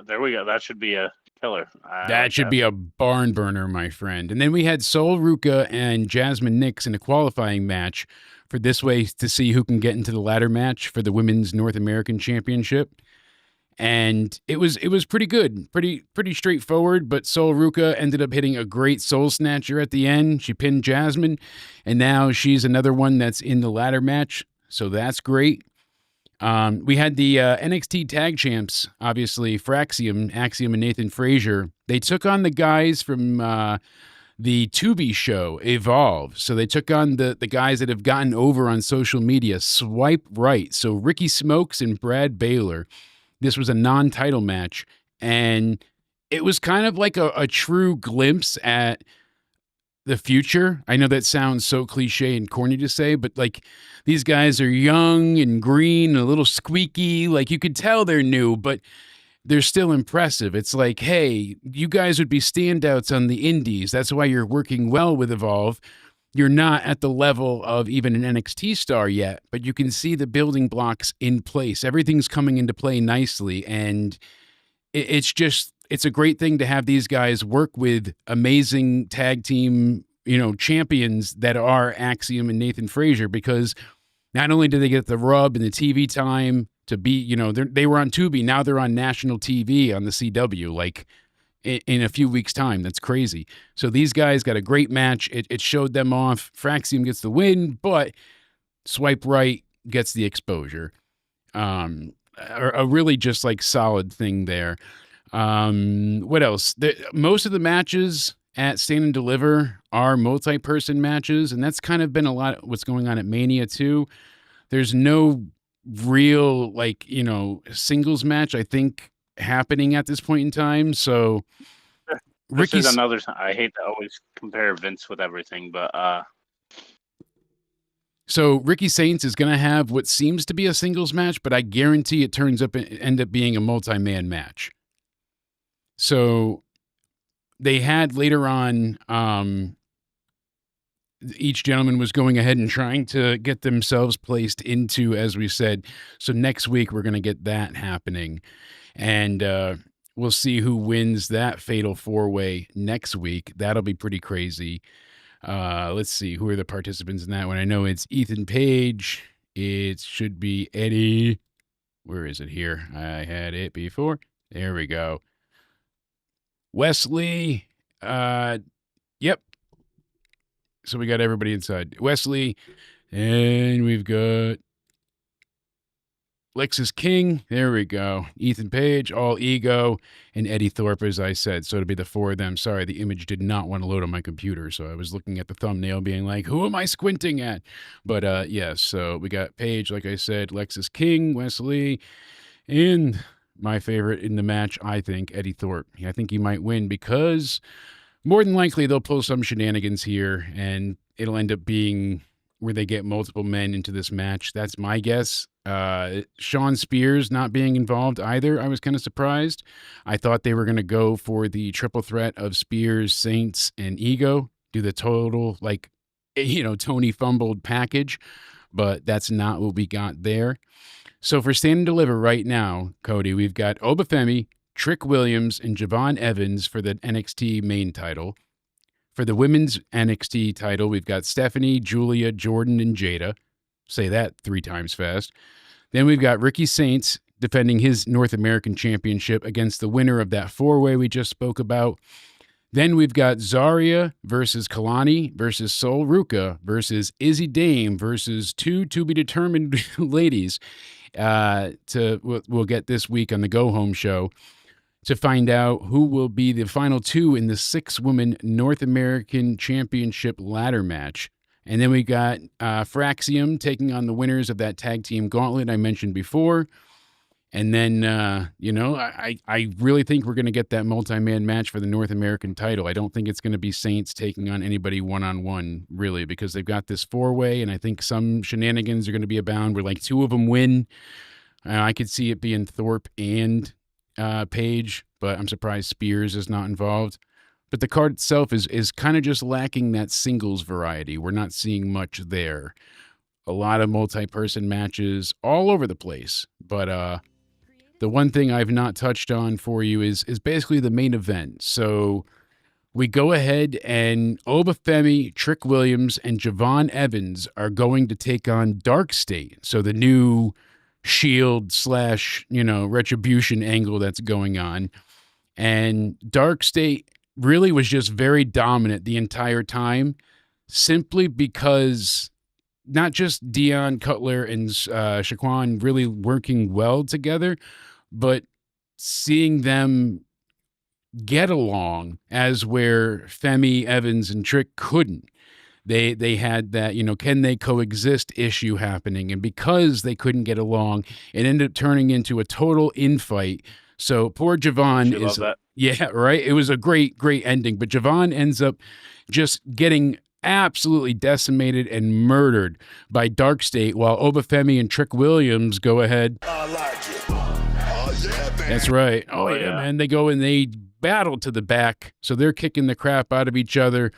There we go. That should be a killer. That should be a barn burner, my friend. And then we had Sol Ruka and Jasmine Nix in a qualifying match for this way to see who can get into the ladder match for the Women's North American Championship. And it was pretty good, pretty straightforward. But Sol Ruka ended up hitting a great soul snatcher at the end. She pinned Jasmine, and now she's another one that's in the ladder match. So that's great. We had the NXT Tag Champs, obviously, for Axiom and Nathan Frazier. They took on the guys from the Tubi show, Evolve. So they took on the guys that have gotten over on social media, Swipe Right. So Ricky Smokes and Brad Baylor. This was a non-title match, and it was kind of like a true glimpse at the future. I know that sounds so cliche and corny to say, but like these guys are young and green and a little squeaky. Like you could tell they're new, but they're still impressive. It's like, hey, you guys would be standouts on the indies. That's why you're working well with Evolve. You're not at the level of even an NXT star yet, but you can see the building blocks in place. Everything's coming into play nicely, and it's a great thing to have these guys work with amazing tag team, champions that are Axiom and Nathan Frazier, because not only do they get the rub and the TV time to be, they were on Tubi, now they're on national TV on the CW, like in a few weeks' time. That's crazy. So these guys got a great match. It showed them off. Fraxium gets the win, but Swipe Right gets the exposure. A really just like solid thing there. What else? Most of the matches at Stand and Deliver are multi-person matches, and that's kind of been a lot of what's going on at Mania too. There's no real singles match, I think, happening at this point in time. So this is another. I hate to always compare Vince with everything, but so Ricky Saints is going to have what seems to be a singles match, but I guarantee it end up being a multi-man match. So they had later on, each gentleman was going ahead and trying to get themselves placed into, as we said. So next week we're going to get that happening, and we'll see who wins that fatal four-way next week. That'll be pretty crazy. Let's see, who are the participants in that one? I know it's Ethan Page. It should be Eddie. Where is it here? I had it before. There we go. Wesley. Yep. So we got everybody inside. Wesley. And we've got Lexus King. There we go. Ethan Page, All Ego, and Eddie Thorpe, as I said. So it'll be the four of them. Sorry, the image did not want to load on my computer. So I was looking at the thumbnail being like, who am I squinting at? But yes, so we got Page, like I said, Lexus King, Wesley, and my favorite in the match, I think, Eddie Thorpe. I think he might win because more than likely they'll pull some shenanigans here, and it'll end up being where they get multiple men into this match. That's my guess. Sean Spears not being involved either, I was kind of surprised. I thought they were going to go for the triple threat of Spears, Saints, and Ego, do the total, like, Tony fumbled package, but that's not what we got there. So for Stand and Deliver right now, Cody, we've got Obafemi, Trick Williams, and Javon Evans for the NXT main title. For the women's NXT title, we've got Stephanie, Julia, Jordan, and Jada. Say that 3 times fast. Then we've got Ricky Saints defending his North American Championship against the winner of that 4-way we just spoke about. Then we've got Zarya versus Kalani versus Sol Ruka versus Izzy Dame versus 2 to-be-determined ladies. We'll get this week on the Go Home show to find out who will be the final 2 in the 6-woman North American Championship ladder match. And then we got Fraxium taking on the winners of that tag team gauntlet I mentioned before. And then, I really think we're going to get that multi-man match for the North American title. I don't think it's going to be Saints taking on anybody one-on-one, really, because they've got this 4-way, and I think some shenanigans are going to be abound where, like, 2 of them win. I could see it being Thorpe and Page, but I'm surprised Spears is not involved. But the card itself is kind of just lacking that singles variety. We're not seeing much there. A lot of multi-person matches all over the place. But the one thing I've not touched on for you is basically the main event. So we go ahead and Obafemi, Trick Williams, and Javon Evans are going to take on Dark State. So the new Shield / Retribution angle that's going on. And Dark State really was just very dominant the entire time, simply because not just Dion Cutler and Shaquan really working well together, but seeing them get along as where Femi, Evans, and Trick couldn't. They had that, can they coexist issue happening. And because they couldn't get along, it ended up turning into a total infight. So poor Javon Love that. Yeah, right. It was a great ending, but Javon ends up just getting absolutely decimated and murdered by Dark State, while Obafemi and Trick Williams go ahead. I like it. Oh, yeah, man. That's right. Oh, yeah, man. They go and they battle to the back. So they're kicking the crap out of each other,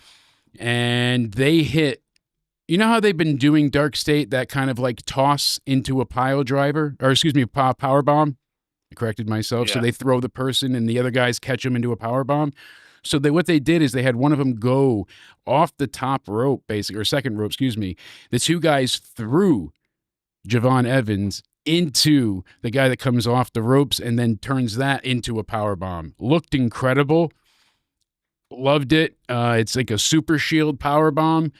and they hit. You know how they've been doing Dark State, that kind of like toss into a pile driver, or excuse me, power bomb? I corrected myself. Yeah. So they throw the person and the other guys catch them into a power bomb. So what they did is they had one of them go off the top rope, basically, or second rope, excuse me. The 2 guys threw Javon Evans into the guy that comes off the ropes and then turns that into a power bomb. Looked incredible. Loved it. It's like a super shield power bomb.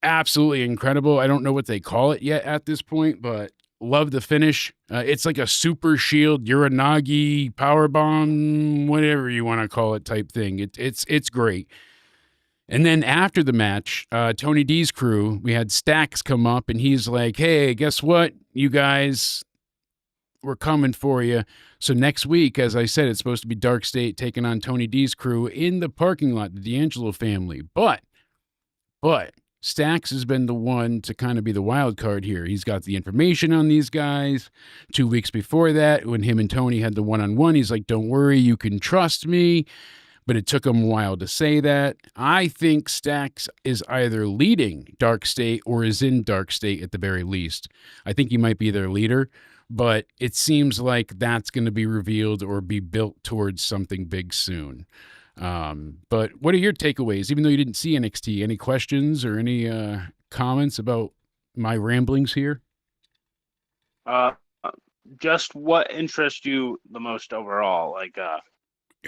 Absolutely incredible. I don't know what they call it yet at this point, but love the finish. It's like a super shield, Uranagi, power bomb, whatever you want to call it type thing. It's great. And then after the match, Tony D's crew, we had Stax come up, and he's like, hey, guess what, you guys, we're coming for you. So next week, as I said, it's supposed to be Dark State taking on Tony D's crew in the parking lot, the D'Angelo family. But Stax has been the one to kind of be the wild card here. He's got the information on these guys. 2 weeks before that, when him and Tony had the one-on-one, he's like, don't worry, you can trust me. But it took him a while to say that. I think Stax is either leading Dark State or is in Dark State at the very least. I think he might be their leader, but it seems like that's going to be revealed or be built towards something big soon. But what are your takeaways? Even though you didn't see NXT, any questions or any comments about my ramblings here? Just what interests you the most overall? Like,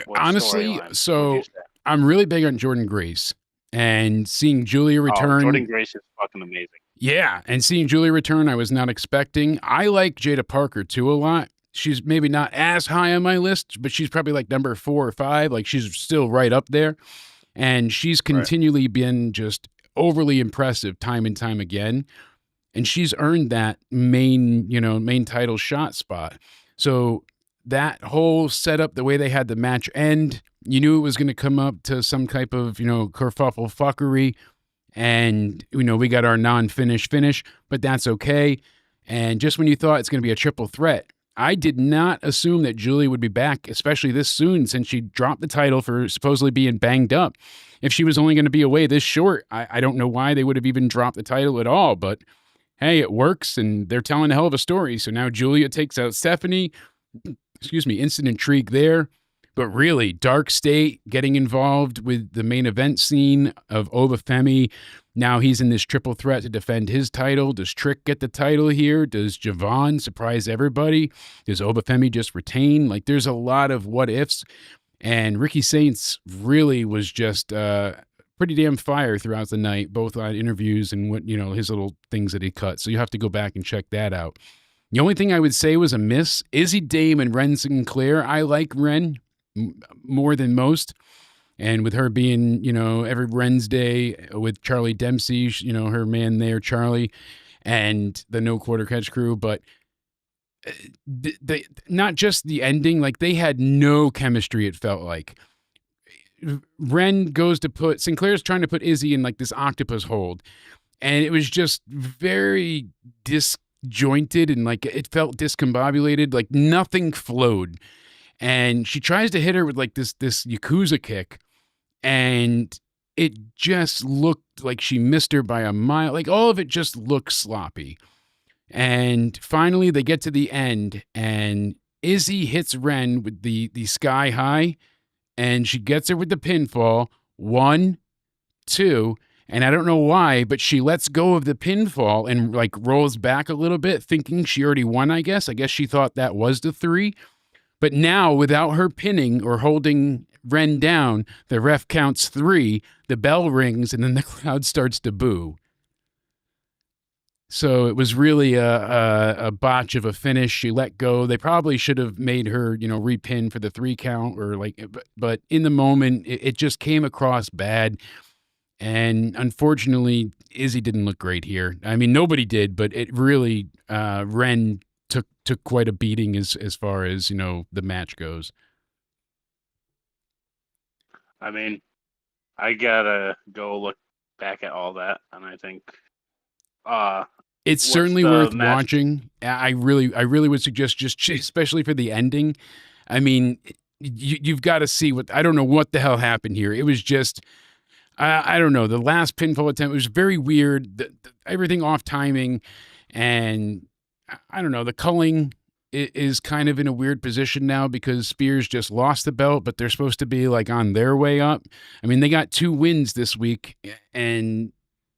what honestly, storyline so would you say? I'm really big on Jordan Grace, and seeing Julia return. Jordan Grace is fucking amazing. Yeah, and seeing Julia return, I was not expecting. I like Jada Parker too a lot. She's maybe not as high on my list, but she's probably like number 4 or 5. Like, she's still right up there. And she's continually been just overly impressive time and time again. And she's earned that main title shot spot. So that whole setup, the way they had the match end, you knew it was going to come up to some type of, kerfuffle fuckery. And, we got our non-finish finish, but that's okay. And just when you thought it's going to be a triple threat, I did not assume that Julia would be back, especially this soon, since she dropped the title for supposedly being banged up. If she was only going to be away this short, I don't know why they would have even dropped the title at all. But hey, it works, and they're telling a hell of a story. So now Julia takes out Stephanie. Excuse me, instant intrigue there. But really, Dark State getting involved with the main event scene of Obafemi. Now he's in this triple threat to defend his title. Does Trick get the title here? Does Javon surprise everybody? Does Obafemi just retain? Like, there's a lot of what ifs. And Ricky Saints really was just pretty damn fire throughout the night, both on interviews and what, his little things that he cut. So you have to go back and check that out. The only thing I would say was a miss. Izzy Dame and Ren Sinclair. I like Ren more than most. And with her being, every Wednesday with Charlie Dempsey, her man there, Charlie, and the No Quarter Catch crew. But not just the ending, like they had no chemistry, it felt like. Ren goes to put, Sinclair's trying to put Izzy in like this octopus hold. And it was just very disjointed and like it felt discombobulated, like nothing flowed. And she tries to hit her with like this Yakuza kick. And it just looked like she missed her by a mile. Like all of it just looked sloppy. And finally they get to the end and Izzy hits Ren with the sky high and she gets her with the pinfall. 1, 2, and I don't know why, but she lets go of the pinfall and like rolls back a little bit thinking she already won, I guess. I guess she thought that was the 3. But now without her pinning or holding Ren down, the ref counts 3, the bell rings, and then the crowd starts to boo. So it was really a botch of a finish. She let go. They probably should have made her, repin for the 3 count or like, but in the moment, it just came across bad. And unfortunately, Izzy didn't look great here. I mean, nobody did, but it really, Ren took quite a beating as far as, the match goes. I mean, I gotta go look back at all that, and I think it's certainly worth watching. I really would suggest just especially for the ending. I mean, you've got to see what, I don't know what the hell happened here. It was just, I don't know. The last pinfall attempt was very weird. Everything off timing, and I don't know. The culling is kind of in a weird position now because Spears just lost the belt, but they're supposed to be like on their way up. I mean, they got 2 wins this week, and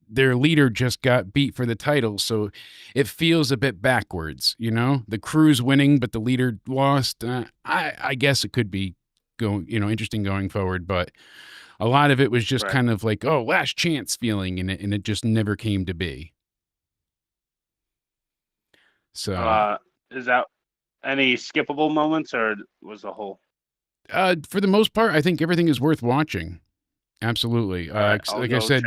their leader just got beat for the title, so it feels a bit backwards, The crew's winning, but the leader lost. I guess it could be interesting going forward, but a lot of it was just kind of like, oh, last chance feeling, and it just never came to be. So, is that any skippable moments, or was the whole? For the most part, I think everything is worth watching. Absolutely. Right, like I said,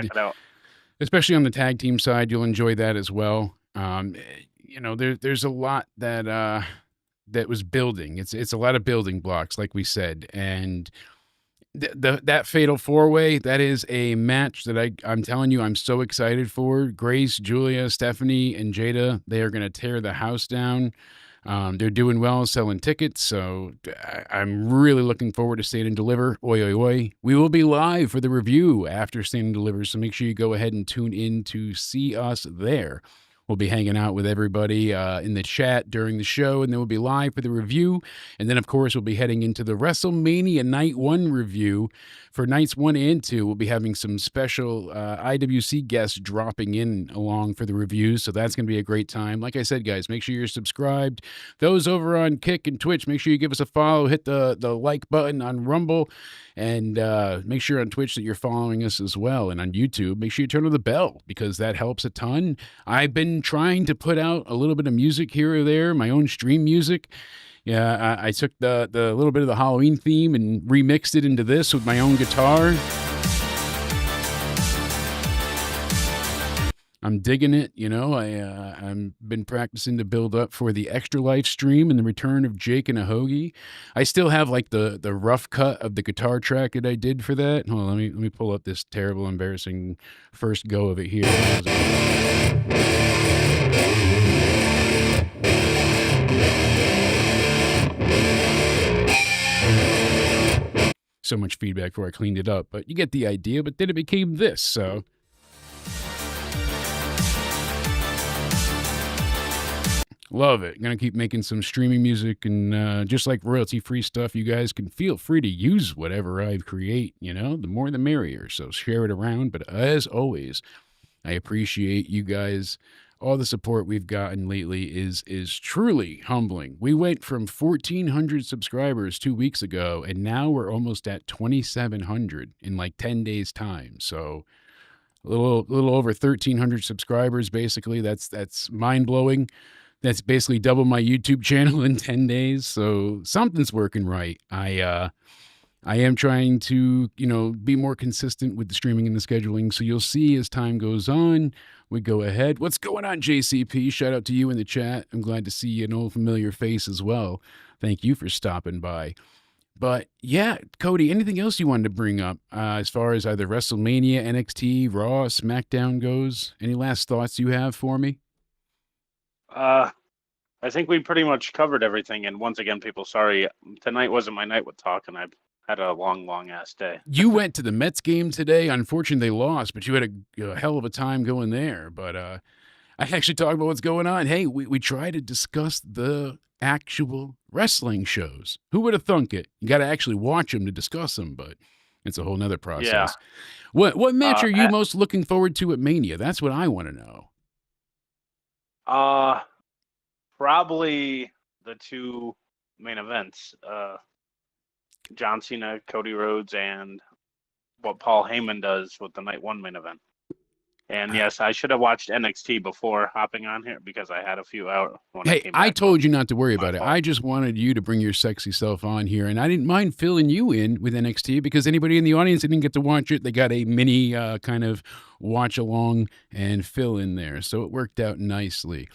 especially on the tag team side, you'll enjoy that as well. There's a lot that was building. It's a lot of building blocks, like we said, and that fatal 4-way, that is a match that I'm telling you, I'm so excited for. Grace, Julia, Stephanie, and Jada, they are going to tear the house down. They're doing well selling tickets, so I'm really looking forward to Stand and Deliver. Oi, oi, oi. We will be live for the review after Stand and Deliver, so make sure you go ahead and tune in to see us there. We'll be hanging out with everybody in the chat during the show, and then we'll be live for the review. And then, of course, we'll be heading into the WrestleMania Night 1 review. For nights 1 and 2, we'll be having some special IWC guests dropping in along for the reviews, so that's going to be a great time. Like I said, guys, make sure you're subscribed. Those over on Kick and Twitch, make sure you give us a follow. Hit the like button on Rumble, and make sure on Twitch that you're following us as well. And on YouTube, make sure you turn on the bell because that helps a ton. I've been trying to put out a little bit of music here or there, my own stream music. Yeah, I took the little bit of the Halloween theme and remixed it into this with my own guitar. I'm digging it, I've been practicing to build up for the Extra Life stream and the return of Jake and a Hoagie. I still have like the rough cut of the guitar track that I did for that. Hold on, let me pull up this terrible, embarrassing first go of it here. so much feedback before I cleaned it up, but you get the idea. But then it became this, so. Love it. Gonna keep making some streaming music, and just like royalty-free stuff, you guys can feel free to use whatever I create, the more the merrier. So share it around. But as always, I appreciate you guys. All the support we've gotten lately is truly humbling. We went from 1,400 subscribers 2 weeks ago, and now we're almost at 2,700 in like 10 days' time. So a little over 1,300 subscribers, basically. That's mind-blowing. That's basically double my YouTube channel in 10 days. So something's working right. I am trying to, be more consistent with the streaming and the scheduling. So you'll see as time goes on, we go ahead. What's going on, JCP? Shout out to you in the chat. I'm glad to see an old familiar face as well. Thank you for stopping by. But yeah, Cody, anything else you wanted to bring up as far as either WrestleMania, NXT, Raw, SmackDown goes? Any last thoughts you have for me? I think we pretty much covered everything. And once again, people, sorry, tonight wasn't my night with talking. I've had a long ass day. You went to the Mets game today. Unfortunately, they lost, but you had a hell of a time going there. But I actually talked about what's going on. Hey, we try to discuss the actual wrestling shows. Who would have thunk it? You got to actually watch them to discuss them, but it's a whole nother process. Yeah. What match are you most looking forward to at Mania? That's what I want to know. Probably the two main events, John Cena, Cody Rhodes, and what Paul Heyman does with the night one main event. And yes, I should have watched NXT before hopping on here because I had a few out. Hey, I told you not to worry about it. I just wanted you to bring your sexy self on here, and I didn't mind filling you in with NXT because anybody in the audience that didn't get to watch it, they got a mini kind of watch along and fill in there. So it worked out nicely.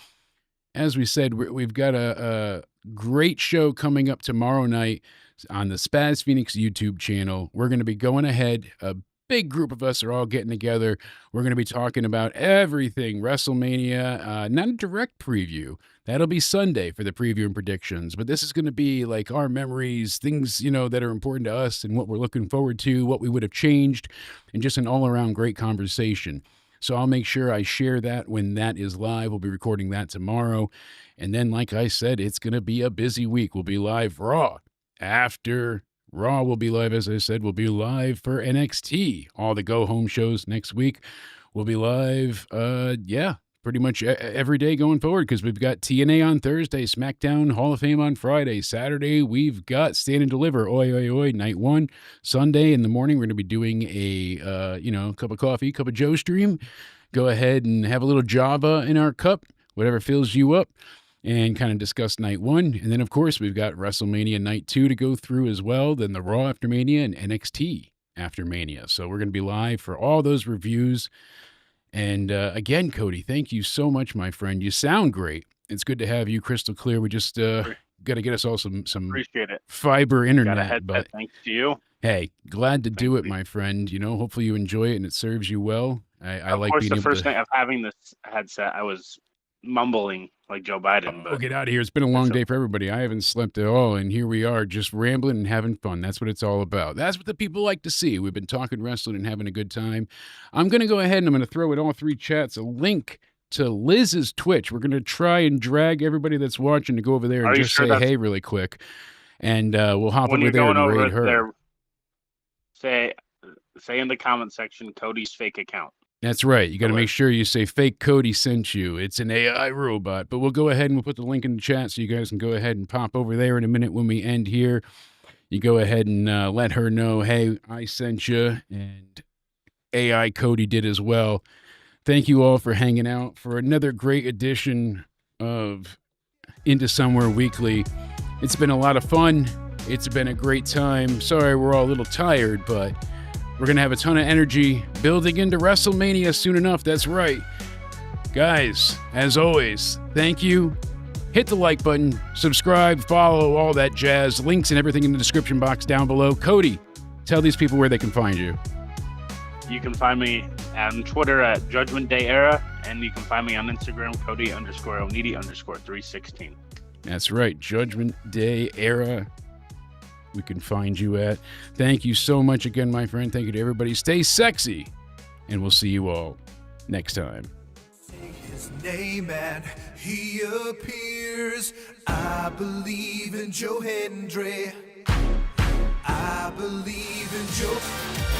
As we said, we've got a great show coming up tomorrow night on the Spaz Phoenix YouTube channel. We're going to be going ahead. A big group of us are all getting together. We're going to be talking about everything WrestleMania, not a direct preview. That'll be Sunday for the preview and predictions. But this is going to be like our memories, things, that are important to us and what we're looking forward to, what we would have changed, and just an all-around great conversation. So I'll make sure I share that when that is live. We'll be recording that tomorrow. And then, like I said, it's going to be a busy week. We'll be live Raw. After Raw will be live, as I said, we'll be live for NXT. All the go-home shows next week will be live, pretty much every day going forward because we've got TNA on Thursday, SmackDown, Hall of Fame on Friday. Saturday, we've got Stand and Deliver, Oi, Oi, Oi, night one. Sunday in the morning, we're going to be doing a, cup of coffee, cup of Joe stream. Go ahead and have a little Java in our cup, whatever fills you up, and kind of discuss night one. And then, of course, we've got WrestleMania night 2 to go through as well, then the Raw after Mania and NXT after Mania. So we're going to be live for all those reviews. And again, Cody, thank you so much, my friend. You sound great. It's good to have you crystal clear. We just got to get us all some appreciate it. Fiber internet. Got a headset, thanks to you. Hey, glad to do it, my friend. Hopefully you enjoy it and it serves you well. I like being able to. Of course, the first thing of having this headset, I was mumbling like Joe Biden. Oh, get out of here. It's been a long day for everybody. I haven't slept at all, and here we are just rambling and having fun. That's what it's all about. That's what the people like to see. We've been talking wrestling and having a good time. I'm going to go ahead and I'm going to throw in all three chats a link to Liz's Twitch. We're going to try and drag everybody that's watching to go over there and just say hey really quick, and we'll hop over there and raid her. Say in the comment section, Cody's fake account. That's right. You got to make sure you say fake Cody sent you. It's an AI robot. But we'll go ahead and we'll put the link in the chat so you guys can go ahead and pop over there in a minute when we end here. You go ahead and let her know, hey, I sent you, and AI Cody did as well. Thank you all for hanging out for another great edition of Into Somewhere Weekly. It's been a lot of fun. It's been a great time. Sorry we're all a little tired, but we're going to have a ton of energy building into WrestleMania soon enough. That's right. Guys, as always, thank you. Hit the like button, subscribe, follow, all that jazz. Links and everything in the description box down below. Cody, tell these people where they can find you. You can find me on Twitter at Judgment Day Era, and you can find me on Instagram, Cody_Onidi_316. That's right. Judgment Day Era we can find you at. Thank you so much again, my friend. Thank you to everybody. Stay sexy, and we'll see you all next time. His name and he appears. I believe in Joe Hendry. I believe in Joe.